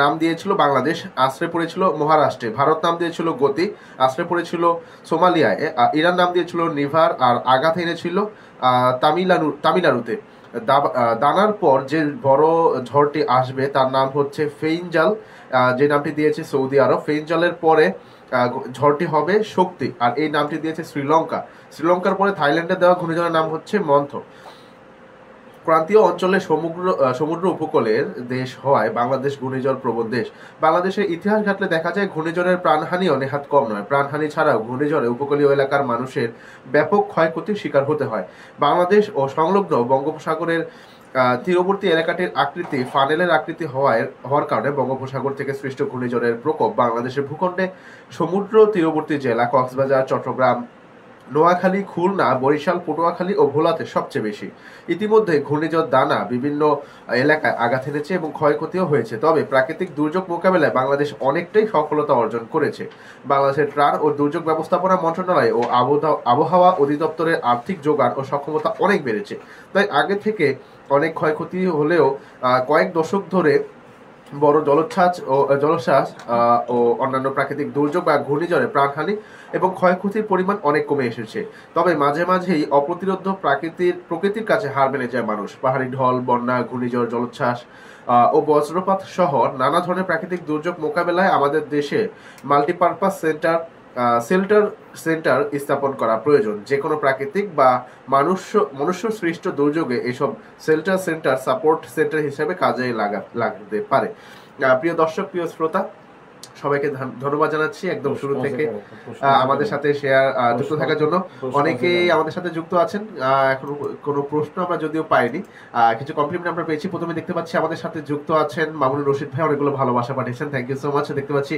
নাম দিয়েছিল বাংলাদেশ, আশ্রয় পড়েছিল মহারাষ্ট্রে। ভারত নাম দিয়েছিল গতি, আশ্রয় পড়েছিল সোমালিয়ায়। ইরান নাম দিয়েছিল নিভার, আর আঘাত এনেছিল তামিলনাড়ুতে। দানার পর যে বড় ঝড়টি আসবে তার নাম হচ্ছে ফেইনজাল, যে নামটি দিয়েছে সৌদি আরব। ফেইনজালের পরে ঝড়টি হবে শক্তি, আর এই নামটি দিয়েছে শ্রীলঙ্কা। শ্রীলঙ্কার পরে থাইল্যান্ডে দেওয়া ঘূর্ণিঝড়ের নাম হচ্ছে মন্থ। ক্রান্তীয় অঞ্চলে সমুদ্র উপকূলের দেশ হওয়ায় বাংলাদেশ ঘূর্ণিঝড় প্রবণ দেশ। বাংলাদেশের ইতিহাস ঘাটলে দেখা যায় ঘূর্ণিঝড়ের প্রাণহানিও নেহাত কম নয়। প্রাণহানি ছাড়াও ঘূর্ণিঝড়ে উপকূলীয় এলাকার মানুষের ব্যাপক ক্ষয়ক্ষতির শিকার হতে হয়। বাংলাদেশ ও সংলগ্ন বঙ্গোপসাগরের তীরবর্তী এলাকাটির আকৃতি ফানেলের আকৃতি হওয়ার কারণে বঙ্গোপসাগর থেকে সৃষ্ট ঘূর্ণিঝড়ের প্রকোপ বাংলাদেশের ভূখণ্ডে সমুদ্র তীরবর্তী জেলা কক্সবাজার, চট্টগ্রাম, নোয়াখালী, খুলনা, বরিশাল, পটুয়াখালী ও ভোলাতে সবচেয়ে বেশি। ইতিমধ্যে ঘূর্ণিঝড় দানা বিভিন্ন এলাকায় আঘাত এনেছে এবং ক্ষয়ক্ষতিও হয়েছে। তবে প্রাকৃতিক দুর্যোগ মোকাবেলায় বাংলাদেশ অনেকটাই সফলতা অর্জন করেছে। বাংলাদেশের ত্রাণ ও দুর্যোগ ব্যবস্থাপনা মন্ত্রণালয় ও আবহাওয়া অধিদপ্তরের আর্থিক যোগান ও সক্ষমতা অনেক বেড়েছে। তাই আগে থেকে অনেক ক্ষয়ক্ষতি হলেও কয়েক দশক ধরে বড় জলোচ্ছ্বাস ও অন্যান্য প্রাকৃতিক দুর্যোগ বা ঘূর্ণিঝড়ে প্রাণহানি এবং ক্ষয়ক্ষতির পরিমাণ অনেক কমে এসেছে। তবে মাঝে মাঝেই অপ্রতিরোধ্য প্রকৃতির কাছে হার মেনে যায় মানুষ। পাহাড়ি ঢল, বন্যা, ঘূর্ণিঝড়, জলোচ্ছ্বাস ও বজ্রপাত সহ নানা ধরনের প্রাকৃতিক দুর্যোগ মোকাবেলায় আমাদের দেশে মাল্টিপারপাস সেন্টার স্থাপন করা প্রয়োজন। যে কোনো প্রাকৃতিক বা মনুষ্য সৃষ্ট দুর্যোগে এসব সেন্টার সাপোর্ট সেন্টার হিসেবে কাজে লাগতে পারে। প্রিয় দর্শক, প্রিয় শ্রোতা, সবাইকে ধন্যবাদ জানাচ্ছি একদম শুরু থেকে আমাদের সাথে যুক্ত থাকার জন্য। অনেকেই আমাদের সাথে যুক্ত আছেন। এখনো কোনো প্রশ্ন আমরা যদিও পাইনি, কিছু কমপ্লিমেন্ট আমরা পেয়েছি। প্রথমে দেখতে পাচ্ছি আমাদের সাথে যুক্ত আছেন মামুনুর রশিদ ভাই, অনেকগুলো ভালোবাসা পাঠিয়েছেন, থ্যাংক ইউ সো মাচ। দেখতে পাচ্ছি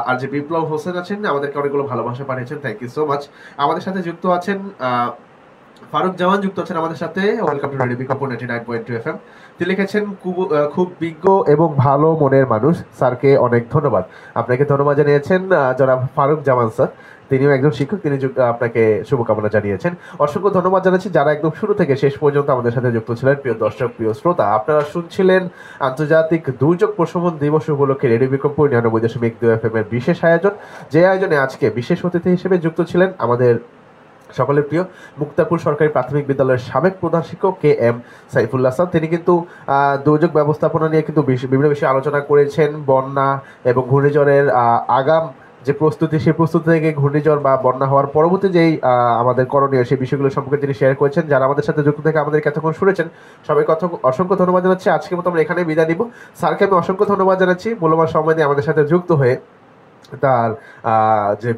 আর যে বিপ্লব হোসেন আছেন, আমাদেরকে অনেকগুলো ভালোবাসা পাঠিয়েছেন, থ্যাংক ইউ সো মাচ। আমাদের সাথে যুক্ত আছেন ফারুক জামান, যুক্ত আছেন আমাদের সাথে। Welcome to radio Bikrampur 99.2 FM। তিনি লিখেছেন, খুব বিজ্ঞ এবং ভালো মনের মানুষ, স্যারকে অনেক ধন্যবাদ। আপনাকে ধন্যবাদ জানিয়েছেন জনাব ফারুক জামান স্যার, তিনিও একজন শিক্ষক, তিনি আপনাকে শুভকামনা জানিয়েছেন। অসংখ্য ধন্যবাদ জানাচ্ছি যারা একদম শুরু থেকে শেষ পর্যন্ত আমাদের সাথে যুক্ত ছিলেন। প্রিয় দর্শক, প্রিয় শ্রোতা, আপনারা শুনছিলেন আন্তর্জাতিক দুর্যোগ প্রশমন দিবস উপলক্ষে রেডিও বিক্রমপুর 99.2 FM এর বিশেষ আয়োজন। যে আয়োজনে আজকে বিশেষ অতিথি হিসেবে যুক্ত ছিলেন আমাদের সকলের প্রিয় মুক্তারপুর সরকারি প্রাথমিক বিদ্যালয়ের সাবেক প্রধান শিক্ষক KM সাইফুল্লাহ স্যার। তিনি কিন্তু দুর্যোগ ব্যবস্থাপনা নিয়ে কিন্তু বিভিন্ন বিষয়ে আলোচনা করেছেন। বন্যা এবং ঘূর্ণিঝড়ের আগাম যে প্রস্তুতি, সেই প্রস্তুতি থেকে ঘূর্ণিঝড় বা বন্যা হওয়ার পরবর্তী যেই আমাদের করণীয়, সেই বিষয়গুলো সম্পর্কে তিনি শেয়ার করেছেন। যারা আমাদের সাথে যুক্ত থেকে আমাদেরকে এতক্ষণ শুনেছেন, সবাইকে অসংখ্য ধন্যবাদ জানাচ্ছি। আজকের মতো আমরা এখানে বিদায় নিব। স্যারকে আমি অসংখ্য ধন্যবাদ জানাচ্ছি মূল্যবান সময় দিয়ে আমাদের সাথে যুক্ত হয়ে তার যে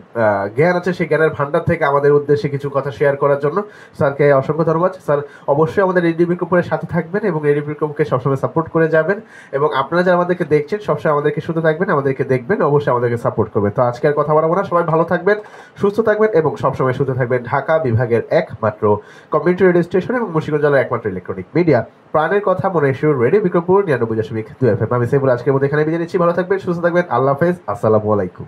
জ্ঞান আছে সেই জ্ঞানের ভান্ডার থেকে আমাদের উদ্দেশ্যে কিছু কথা শেয়ার করার জন্য স্যারকে অসংখ্য ধন্যবাদ। স্যার অবশ্যই আমাদের রেডিও বিক্রমপুরের সাথে থাকবেন এবং রেডিও বিক্রমকে সবসময় সাপোর্ট করে যাবেন, এবং আপনারা যারা আমাদেরকে দেখছেন সবসময় আমাদেরকে শুনতে থাকবেন, আমাদেরকে দেখবেন, অবশ্যই আমাদেরকে সাপোর্ট করবেন। তো আজকে আর কথা বাড়াবো না, সবাই ভালো থাকবেন, সুস্থ থাকবেন এবং সবসময় শুনতে থাকবেন ঢাকা বিভাগের একমাত্র কমিউনিটি রেডিও স্টেশন এবং মুন্সিগঞ্জ জেলার একমাত্র ইলেকট্রনিক মিডিয়া প্রাণের কথা মনে সুর রেডিও বিক্রমপুর ৯৯.২ FM। আমি সেবুল আজকের মধ্যে এখানে বিদায় নিচ্ছি। ভালো থাকবেন, সুস্থ থাকবেন, আল্লাহ হাফেজ, আসসালামু আলাইকুম।